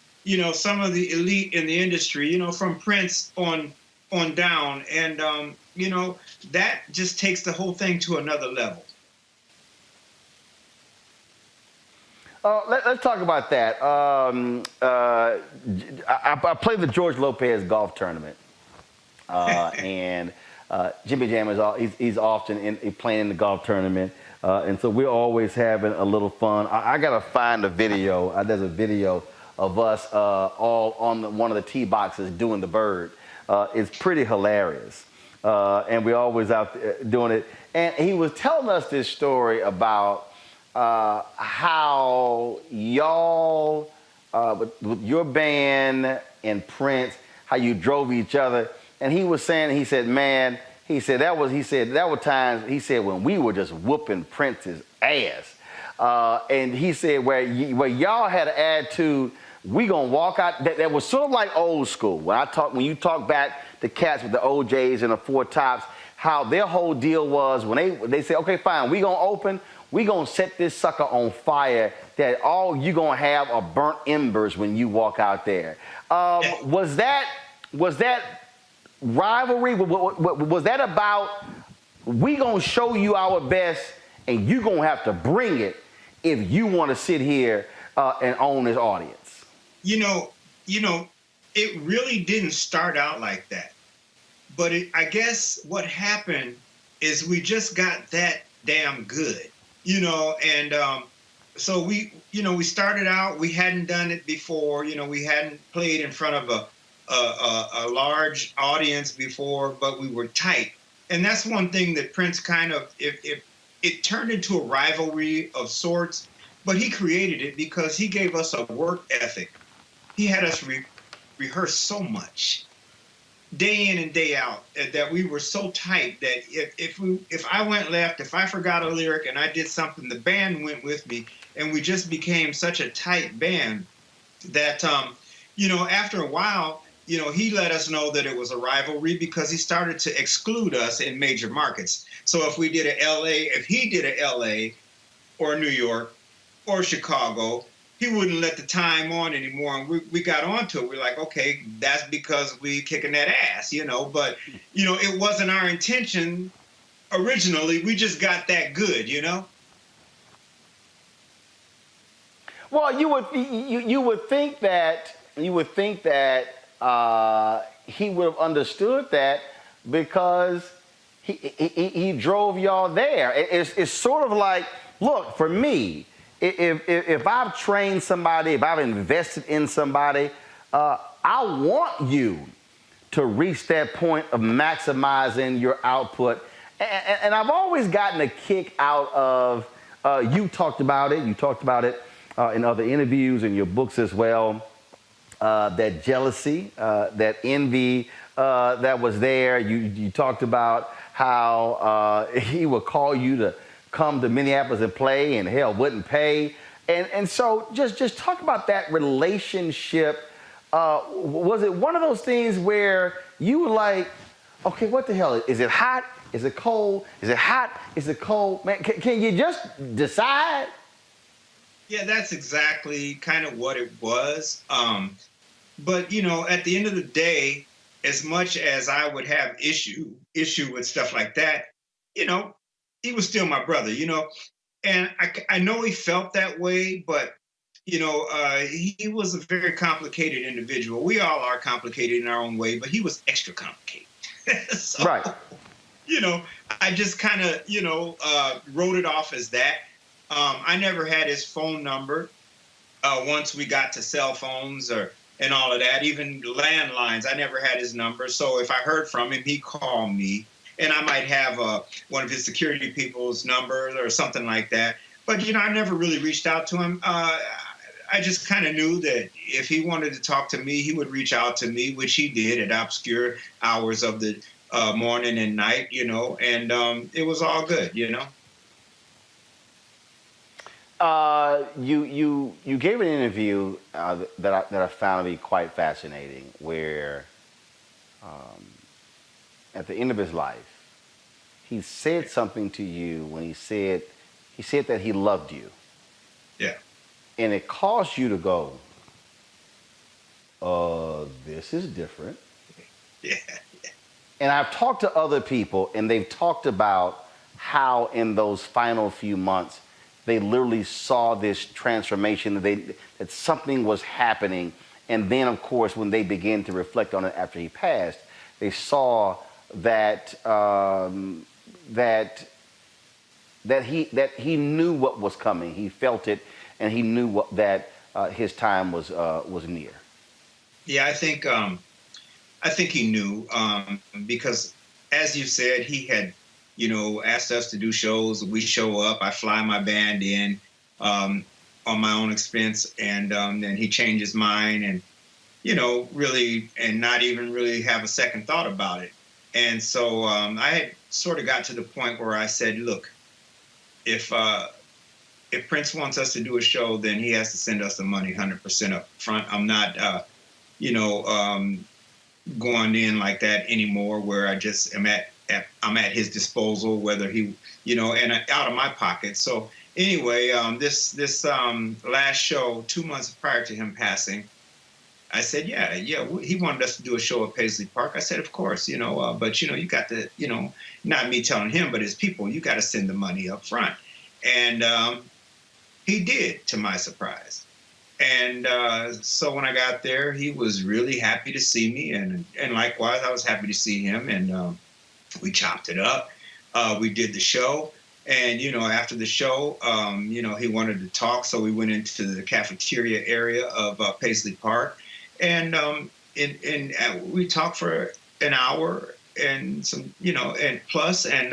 some of the elite in the industry, from Prince on down. And, that just takes the whole thing to another level. Let's talk about that. I played the George Lopez golf tournament, and Jimmy Jam he's often playing in the golf tournament, and so we're always having a little fun. I gotta find a video. There's a video of us all on one of the tee boxes doing the bird. It's pretty hilarious, and we're always out there doing it. And he was telling us this story about how y'all, with your band and Prince, how you drove each other. And he was saying, he said, man, that were times, he said, when we were just whooping Prince's ass. And he said, where y'all had an attitude, we gonna walk out, that was sort of like old school. When you talk back to cats with the OJs and the Four Tops, how their whole deal was when they say, okay, fine, we gonna open, we gonna set this sucker on fire, that all you gonna have are burnt embers when you walk out there. Was that rivalry? Was that about, we gonna show you our best and you gonna have to bring it if you wanna sit here and own this audience? It really didn't start out like that. But I guess what happened is we just got that damn good, and so we started out, we hadn't done it before, we hadn't played in front of a large audience before, but we were tight. And that's one thing that Prince kind of, it turned into a rivalry of sorts, but he created it because he gave us a work ethic. He had us rehearse so much, day in and day out, that we were so tight that if I went left, if I forgot a lyric and I did something, the band went with me, and we just became such a tight band that, after a while, he let us know that it was a rivalry because he started to exclude us in major markets. So if he did a LA or New York or Chicago, he wouldn't let the time on anymore. And we got onto it. We're like, okay, that's because we kicking that ass, but, it wasn't our intention originally. We just got that good, Well, you would think that he would have understood that because he drove y'all there. It's sort of like, look, for me, if I've trained somebody, if I've invested in somebody, I want you to reach that point of maximizing your output. And I've always gotten a kick out of, you talked about it in other interviews and your books as well, that jealousy, that envy that was there. You talked about how he would call you to come to Minneapolis and play, and hell, wouldn't pay. And so just talk about that relationship. Was it one of those things where you were like, okay, what the hell? Is it hot? Is it cold? Is it hot? Is it cold? Man, can you just decide? Yeah, that's exactly kind of what it was. But, at the end of the day, as much as I would have issue with stuff like that, he was still my brother, and I know he felt that way, but, he was a very complicated individual. We all are complicated in our own way, but he was extra complicated. So, right. I just kind of, wrote it off as that. I never had his phone number once we got to cell phones and all of that, even landlines. I never had his number. So if I heard from him, he'd call me. and I might have one of his security people's numbers or something like that. But, you know, I never really reached out to him. I just kind of knew that if he wanted to talk to me, he would reach out to me, which he did at obscure hours of the morning and night, you know, and it was all good, you know. You gave an interview that I found to be quite fascinating, where at the end of his life, he said something to you when he said that he loved you. Yeah. And it caused you to go, this is different. Yeah. And I've talked to other people, and they've talked about how in those final few months, they literally saw this transformation, that something was happening. And then, of course, when they began to reflect on it after he passed, they saw that that he knew what was coming. He felt it, and he knew that his time was near. Yeah, I think he knew, because, as you said, he had, you know, asked us to do shows. We show up. I fly my band in on my own expense, and then he changed his mind, and, you know, really, and not even really have a second thought about it. And so I had sort of got to the point where I said, look, if Prince wants us to do a show, then he has to send us the money 100% up front. I'm not, going in like that anymore, where I just am I'm at his disposal, whether he, you know, and out of my pocket. So anyway, this last show, 2 months prior to him passing, I said, yeah, he wanted us to do a show at Paisley Park. I said, of course, you know, but, you know, you got to, you know, not me telling him, but his people, you got to send the money up front. And he did, to my surprise. And so when I got there, he was really happy to see me. And likewise, I was happy to see him. And we chopped it up. We did the show. And, you know, after the show, you know, he wanted to talk. So we went into the cafeteria area of Paisley Park. And we talked for an hour and some, you know, and plus. And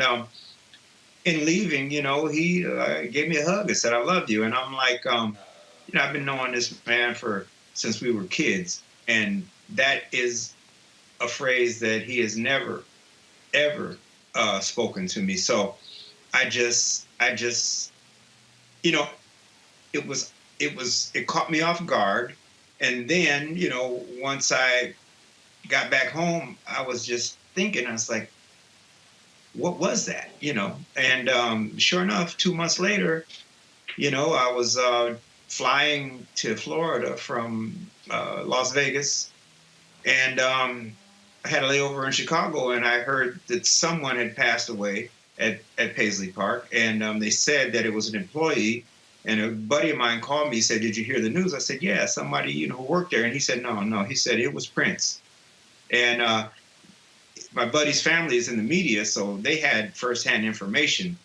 in leaving, you know, he gave me a hug and said, I love you. And I'm like, you know, I've been knowing this man since we were kids. And that is a phrase that he has never, ever spoken to me. So I just, you know, it caught me off guard. And then, you know, once I got back home, I was just thinking, I was like, what was that? You know? And sure enough, 2 months later, you know, I was flying to Florida from Las Vegas. And I had a layover in Chicago, and I heard that someone had passed away at Paisley Park. And they said that it was an employee. And a buddy of mine called me, he said, did you hear the news? I said, yeah, somebody, you know, who worked there. And he said, no. He said, it was Prince. And my buddy's family is in the media, so they had firsthand information.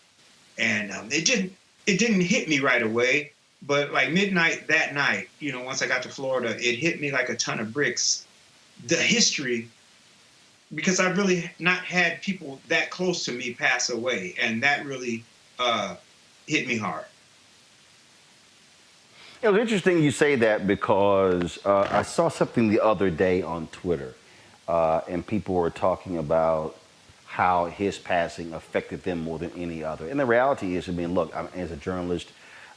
And it didn't hit me right away. But like midnight that night, you know, once I got to Florida, it hit me like a ton of bricks. The history, because I've really not had people that close to me pass away. And that really hit me hard. It was interesting you say that, because I saw something the other day on Twitter, and people were talking about how his passing affected them more than any other. And the reality is, I mean, look, as a journalist,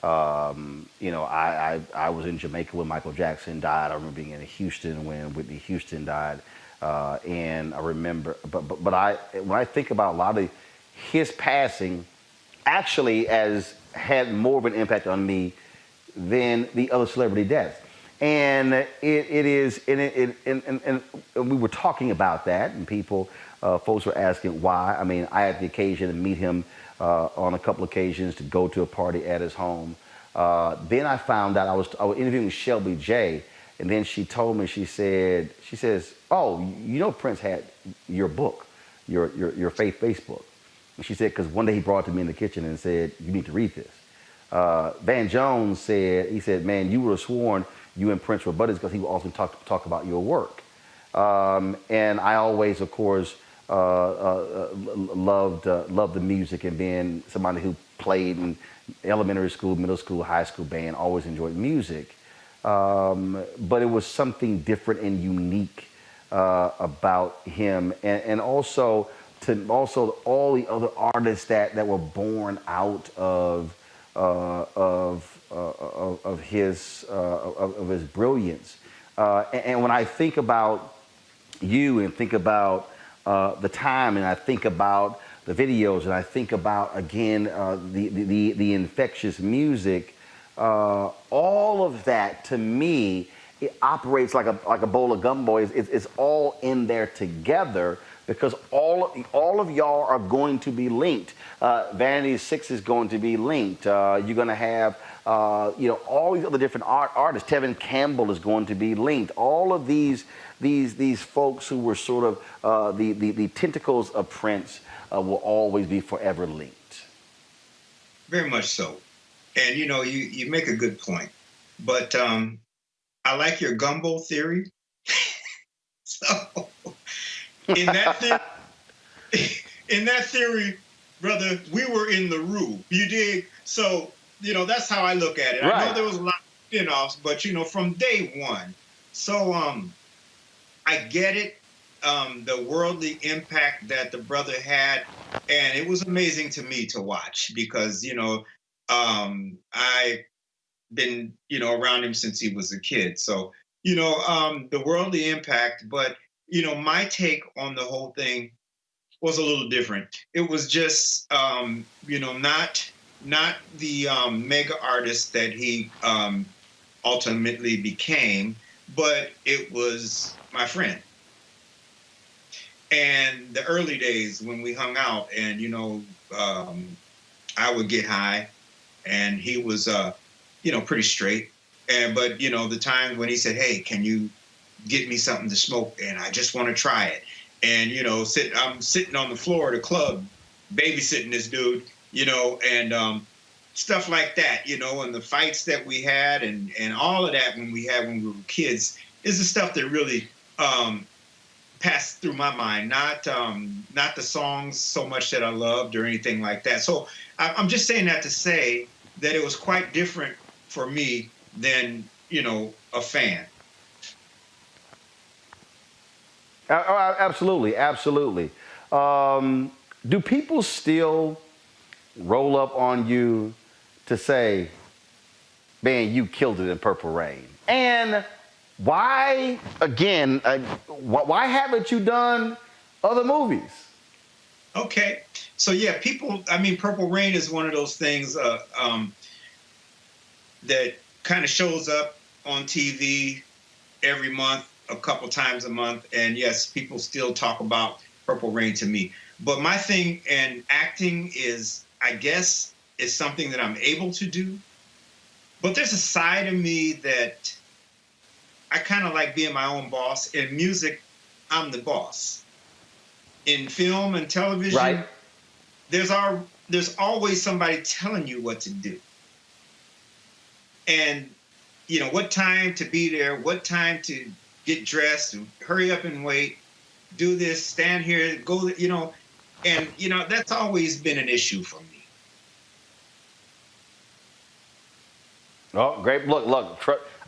you know, I was in Jamaica when Michael Jackson died. I remember being in Houston when Whitney Houston died, and I remember. But when I think about a lot of his passing, actually had more of an impact on me than the other celebrity deaths. And and we were talking about that, and folks were asking why. I mean, I had the occasion to meet him on a couple occasions, to go to a party at his home. Then I found out I was interviewing Shelby J, and then she told me, she says, oh, you know, Prince had your book, your faith Facebook. And she said, because one day he brought it to me in the kitchen and said, you need to read this. Van Jones said, man, you would have sworn you and Prince were buddies, because he would often talk about your work. And I always, of course, loved the music, and being somebody who played in elementary school, middle school, high school band, always enjoyed music. But it was something different and unique about him, and also all the other artists that were born out of his brilliance. And when I think about you and think about the time, and I think about the videos, and I think about again the infectious music, all of that to me, it operates like a bowl of gumbo. It's all in there together, because all of y'all are going to be linked. Vanity 6 is going to be linked. You're going to have all these other different artists. Tevin Campbell is going to be linked. All of these folks who were sort of the tentacles of Prince will always be forever linked. Very much so. And you make a good point. But I like your gumbo theory. So in that theory, brother, we were in the room. You dig? So, that's how I look at it. Right. I know there was a lot of spin-offs, but from day one. So I get it. The worldly impact that the brother had, and it was amazing to me to watch, because I've been around him since he was a kid. So the worldly impact, but my take on the whole thing was a little different. It was just not the mega artist that he ultimately became, but it was my friend. And the early days when we hung out, and I would get high, and he was pretty straight. But the times when he said, "Hey, can you get me something to smoke?" and I just want to try it. And I'm sitting on the floor of the club, babysitting this dude, and stuff like that, and the fights that we had, and all of that when we were kids, is the stuff that really passed through my mind. Not the songs so much that I loved or anything like that. So I'm just saying that to say that it was quite different for me than a fan. Absolutely. Do people still roll up on you to say, "Man, you killed it in Purple Rain"? And why, again, why haven't you done other movies? Okay. So yeah, Purple Rain is one of those things that kind of shows up on TV every month, a couple times a month. And yes, people still talk about Purple Rain to me. But my thing in acting is, I guess, is something that I'm able to do. But there's a side of me that I kind of like being my own boss. In music, I'm the boss. In film and television, right, there's always somebody telling you what to do. And, what time to be there, what time to get dressed, and hurry up and wait, do this, stand here, go, and, that's always been an issue for me. Oh, great. Look,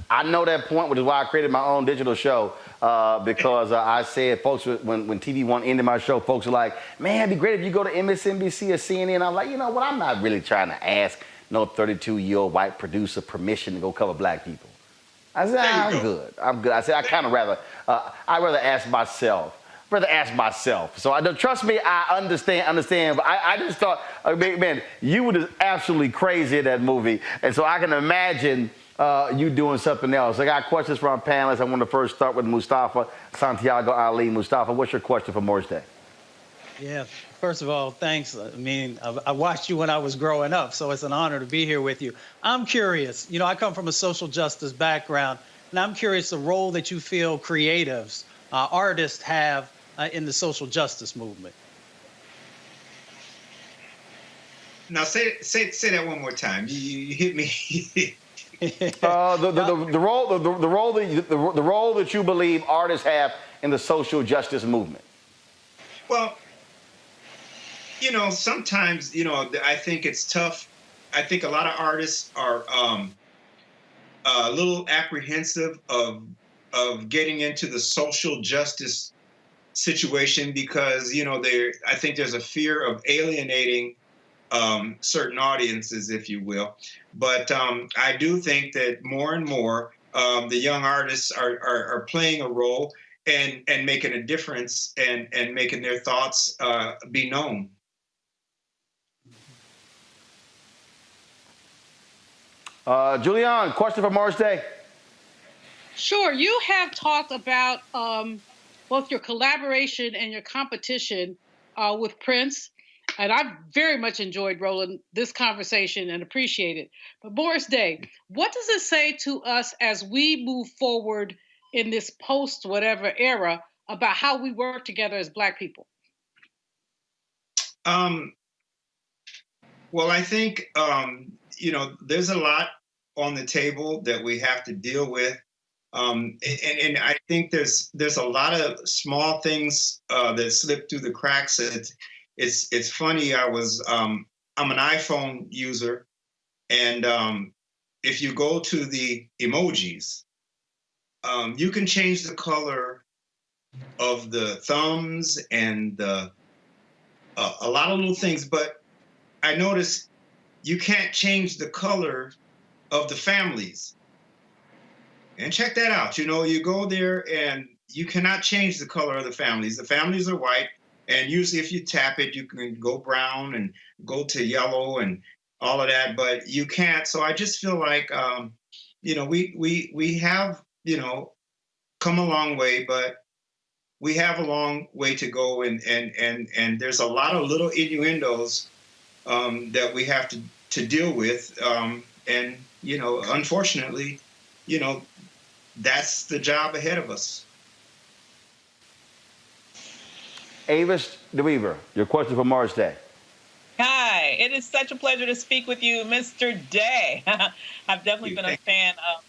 I know that point, which is why I created my own digital show, because I said, folks, when TV One ended my show, folks were like, "Man, it'd be great if you go to MSNBC or CNN." I'm like, you know what? I'm not really trying to ask no 32-year-old white producer permission to go cover black people. I said, I'm good. I said, I'd rather ask myself. So trust me, I understand. But I just thought, man, you were just absolutely crazy in that movie. And so I can imagine you doing something else. I got questions from our panelists. I want to first start with Mustafa Santiago Ali. Mustafa, what's your question for Morris Day? Yeah, first of all, thanks. I watched you when I was growing up, so it's an honor to be here with you. I'm curious. I come from a social justice background, and I'm curious the role that you feel creatives, artists have in the social justice movement. Now say that one more time. You hit me. The role that you believe artists have in the social justice movement. Well, sometimes, I think it's tough. I think a lot of artists are a little apprehensive of getting into the social justice situation because, I think there's a fear of alienating certain audiences, if you will. But I do think that more and more the young artists are playing a role and making a difference and making their thoughts be known. Julian, question for Morris Day. Sure. You have talked about both your collaboration and your competition with Prince. And I've very much enjoyed, Roland, this conversation and appreciate it. But Morris Day, what does it say to us as we move forward in this post-whatever era about how we work together as Black people? Well, I think, there's a lot on the table that we have to deal with. And I think there's a lot of small things that slip through the cracks. It's funny. I'm an iPhone user, and if you go to the emojis, you can change the color of the thumbs and a lot of little things. But I noticed you can't change the color of the families. And check that out. You go there and you cannot change the color of the families. The families are white. And usually if you tap it, you can go brown and go to yellow and all of that, but you can't. So I just feel like, we have, come a long way, but we have a long way to go. And there's a lot of little innuendos that we have to deal with. And, unfortunately, that's the job ahead of us. Avis DeWeaver, your question for Morris Day. Hi, it is such a pleasure to speak with you, Mr. Day. I've definitely been a fan of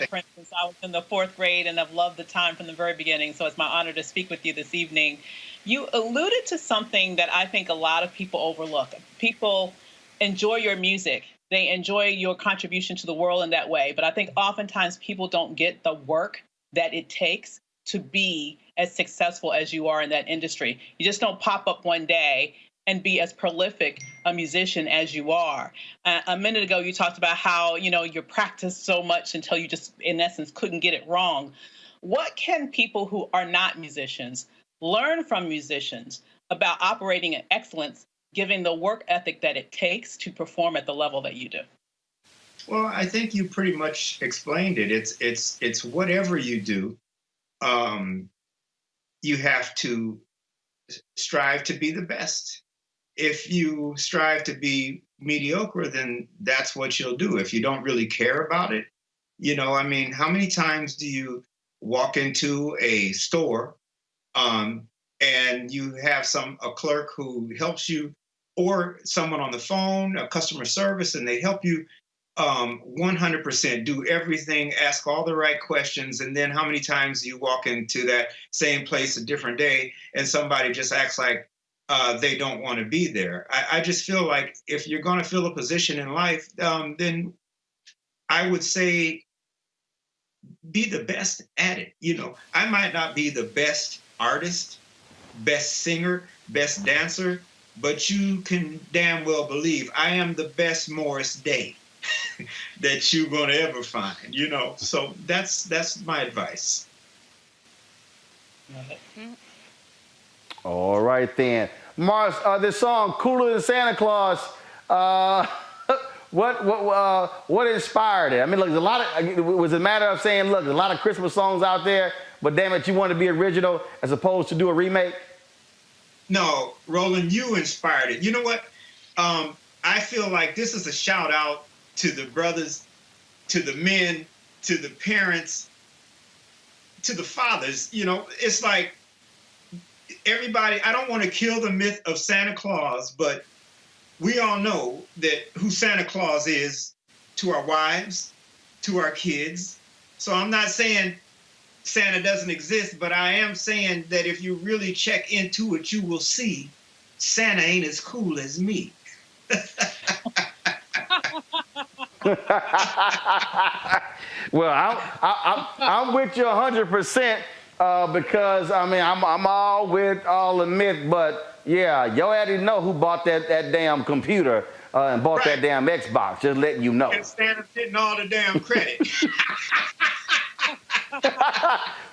Prince since I was in the 4th grade, and I've loved the time from the very beginning. So it's my honor to speak with you this evening. You alluded to something that I think a lot of people overlook. People enjoy your music. They enjoy your contribution to the world in that way. But I think oftentimes people don't get the work that it takes to be as successful as you are in that industry. You just don't pop up one day and be as prolific a musician as you are. A minute ago, you talked about how, you practiced so much until you just, in essence, couldn't get it wrong. What can people who are not musicians learn from musicians about operating in excellence, given the work ethic that it takes to perform at the level that you do? Well, I think you pretty much explained it. It's whatever you do, you have to strive to be the best. If you strive to be mediocre, then that's what you'll do. If you don't really care about it, how many times do you walk into a store and you have a clerk who helps you, or someone on the phone, a customer service, and they help you 100%, do everything, ask all the right questions, and then how many times you walk into that same place a different day and somebody just acts like they don't want to be there? I just feel like if you're going to fill a position in life, then I would say be the best at it. I might not be the best artist, best singer, best dancer, but you can damn well believe I am the best Morris Day that you're going to ever find, So that's my advice. All right, then. Morris, this song, Cooler Than Santa Claus, what inspired it? I mean, look, was it a matter of saying, look, there's a lot of Christmas songs out there, but damn it, you want to be original as opposed to do a remake? No, Roland, you inspired it. You know what? I feel like this is a shout out to the brothers, to the men, to the parents, to the fathers. It's like everybody, I don't want to kill the myth of Santa Claus, but we all know that who Santa Claus is to our wives, to our kids. So I'm not saying Santa doesn't exist, but I am saying that if you really check into it, you will see Santa ain't as cool as me. Well, I'm with you 100% because I mean I'm all with all the myth, but yeah, yo already know who bought that damn computer and bought that damn Xbox. Just letting you know. And Santa's getting all the damn credit.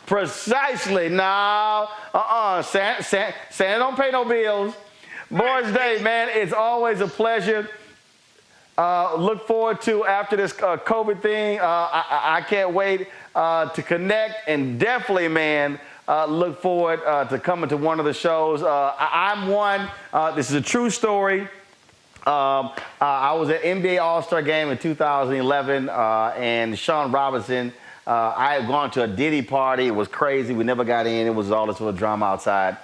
Precisely. No. Santa don't pay no bills. Morris Day, man, it's always a pleasure. Look forward to after this COVID thing. I can't wait to connect, and definitely, man, look forward to coming to one of the shows. I'm one. This is a true story. I was at NBA All-Star Game in 2011, and Sean Robinson. I had gone to a Diddy party. It was crazy. We never got in. It was all this sort of drama outside.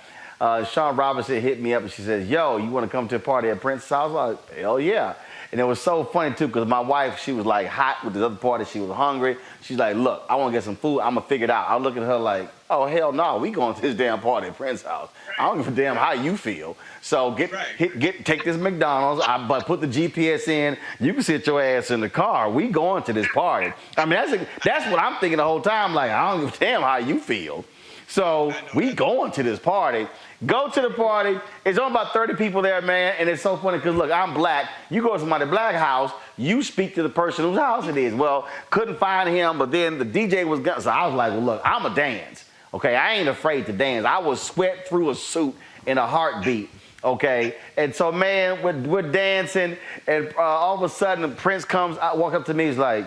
Sean Robinson hit me up and she says, "Yo, you want to come to a party at Prince's house?" I was like, "Hell yeah." And it was so funny, too, because my wife, she was, like, hot with this other party. She was hungry. She's like, "Look, I want to get some food. I'm going to figure it out." I look at her like, "Oh, hell no. We going to this damn party at Prince's house. I don't give a damn how you feel. So take this McDonald's. But put the GPS in. You can sit your ass in the car. We going to this party." I mean, that's what I'm thinking the whole time. Like, I don't give a damn how you feel. So we going to this party. Go to the party. It's only about 30 people there, man. And it's so funny because, look, I'm black. You go to somebody's black house, you speak to the person whose house it is. Well, couldn't find him, but then the DJ was gone. So I was like, well, look, I'm a dance. Okay, I ain't afraid to dance. I will sweat through a suit in a heartbeat. Okay, and so, man, we're dancing. And all of a sudden, Prince comes, walk up to me. He's like,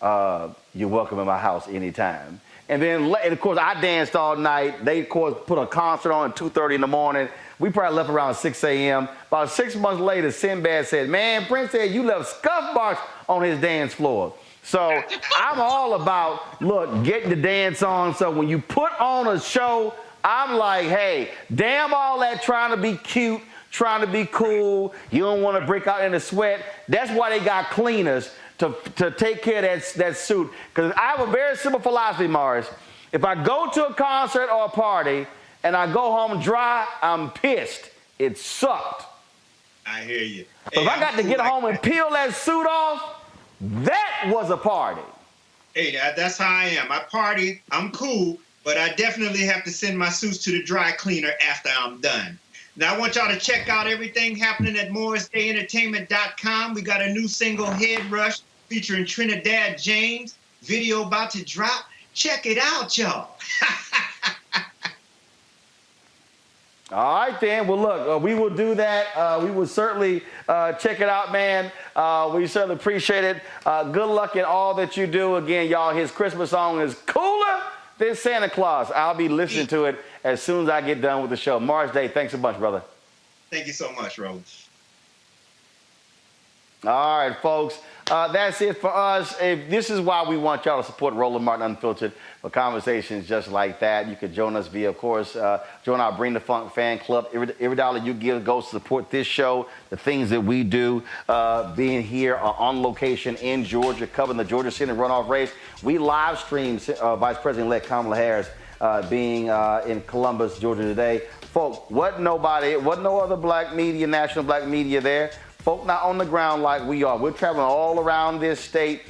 "You're welcome in my house anytime." And then, and of course, I danced all night. They, of course, put a concert on at 2:30 in the morning. We probably left around 6 a.m. About 6 months later, Sinbad said, "Man, Prince said you left scuff marks on his dance floor." So I'm all about, look, getting the dance on. So when you put on a show, I'm like, hey, damn all that trying to be cute, trying to be cool. You don't want to break out in a sweat. That's why they got cleaners to take care of that suit. Because I have a very simple philosophy, Morris. If I go to a concert or a party and I go home dry, I'm pissed. It sucked. I hear you. But if I got to get home and peel that suit off, that was a party. Hey, that's how I am. I party, I'm cool, but I definitely have to send my suits to the dry cleaner after I'm done. Now, I want y'all to check out everything happening at MorrisDayEntertainment.com. We got a new single, Head Rush, featuring Trinidad James. Video about to drop. Check it out, y'all. All right, then. Well, look, we will do that. We will certainly check it out, man. We certainly appreciate it. Good luck in all that you do. Again, y'all, his Christmas song is cooler than Santa Claus. I'll be listening to it as soon as I get done with the show. Morris Day, thanks a bunch, brother. Thank you so much, Roland. All right, folks. That's it for us. This is why we want y'all to support Roland Martin Unfiltered for conversations just like that. You could join us via, of course, join our Bring the Funk fan club. Every dollar you give goes to support this show, the things that we do, being here on location in Georgia, covering the Georgia Senate runoff race. We live stream Vice President-elect Kamala Harris being in Columbus, Georgia today. Folks, wasn't no other black media, national black media there. Folk not on the ground like we are. We're traveling all around this state,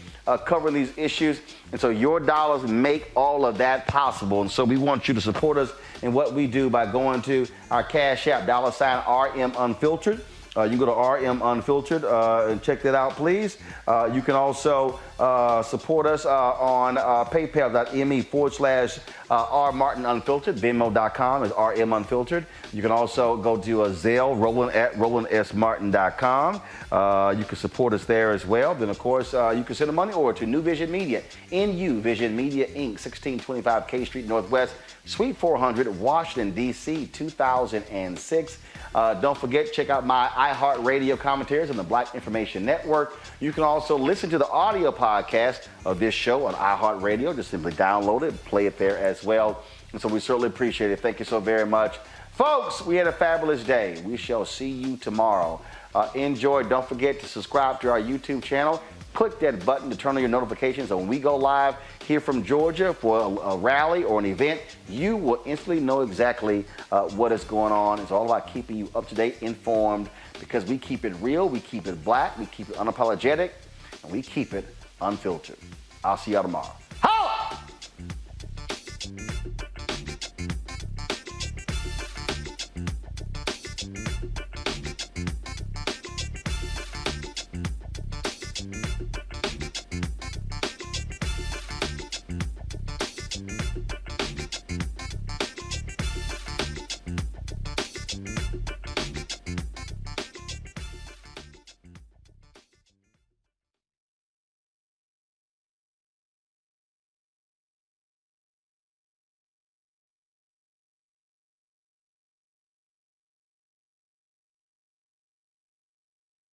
covering these issues. And so your dollars make all of that possible. And so we want you to support us in what we do by going to our Cash App, $RM Unfiltered. You can go to RM Unfiltered and check that out, please. You can also support us on paypal.me/R Martin Unfiltered. Venmo.com is RM Unfiltered. You can also go to Zelle, Roland at RolandSMartin.com. You can support us there as well. Then, of course, you can send a money order to New Vision Media, NU Vision Media, Inc., 1625 K Street Northwest, Suite 400, Washington, D.C., 2006. Don't forget, check out my iHeartRadio commentaries on the Black Information Network. You can also listen to the audio podcast of this show on iHeartRadio. Just simply download it and play it there as well. And so we certainly appreciate it. Thank you so very much. Folks, we had a fabulous day. We shall see you tomorrow. Enjoy. Don't forget to subscribe to our YouTube channel. Click that button to turn on your notifications. And when we go live here from Georgia for a rally or an event, you will instantly know exactly what is going on. It's all about keeping you up to date, informed, because we keep it real, we keep it black, we keep it unapologetic, and we keep it unfiltered. I'll see y'all tomorrow.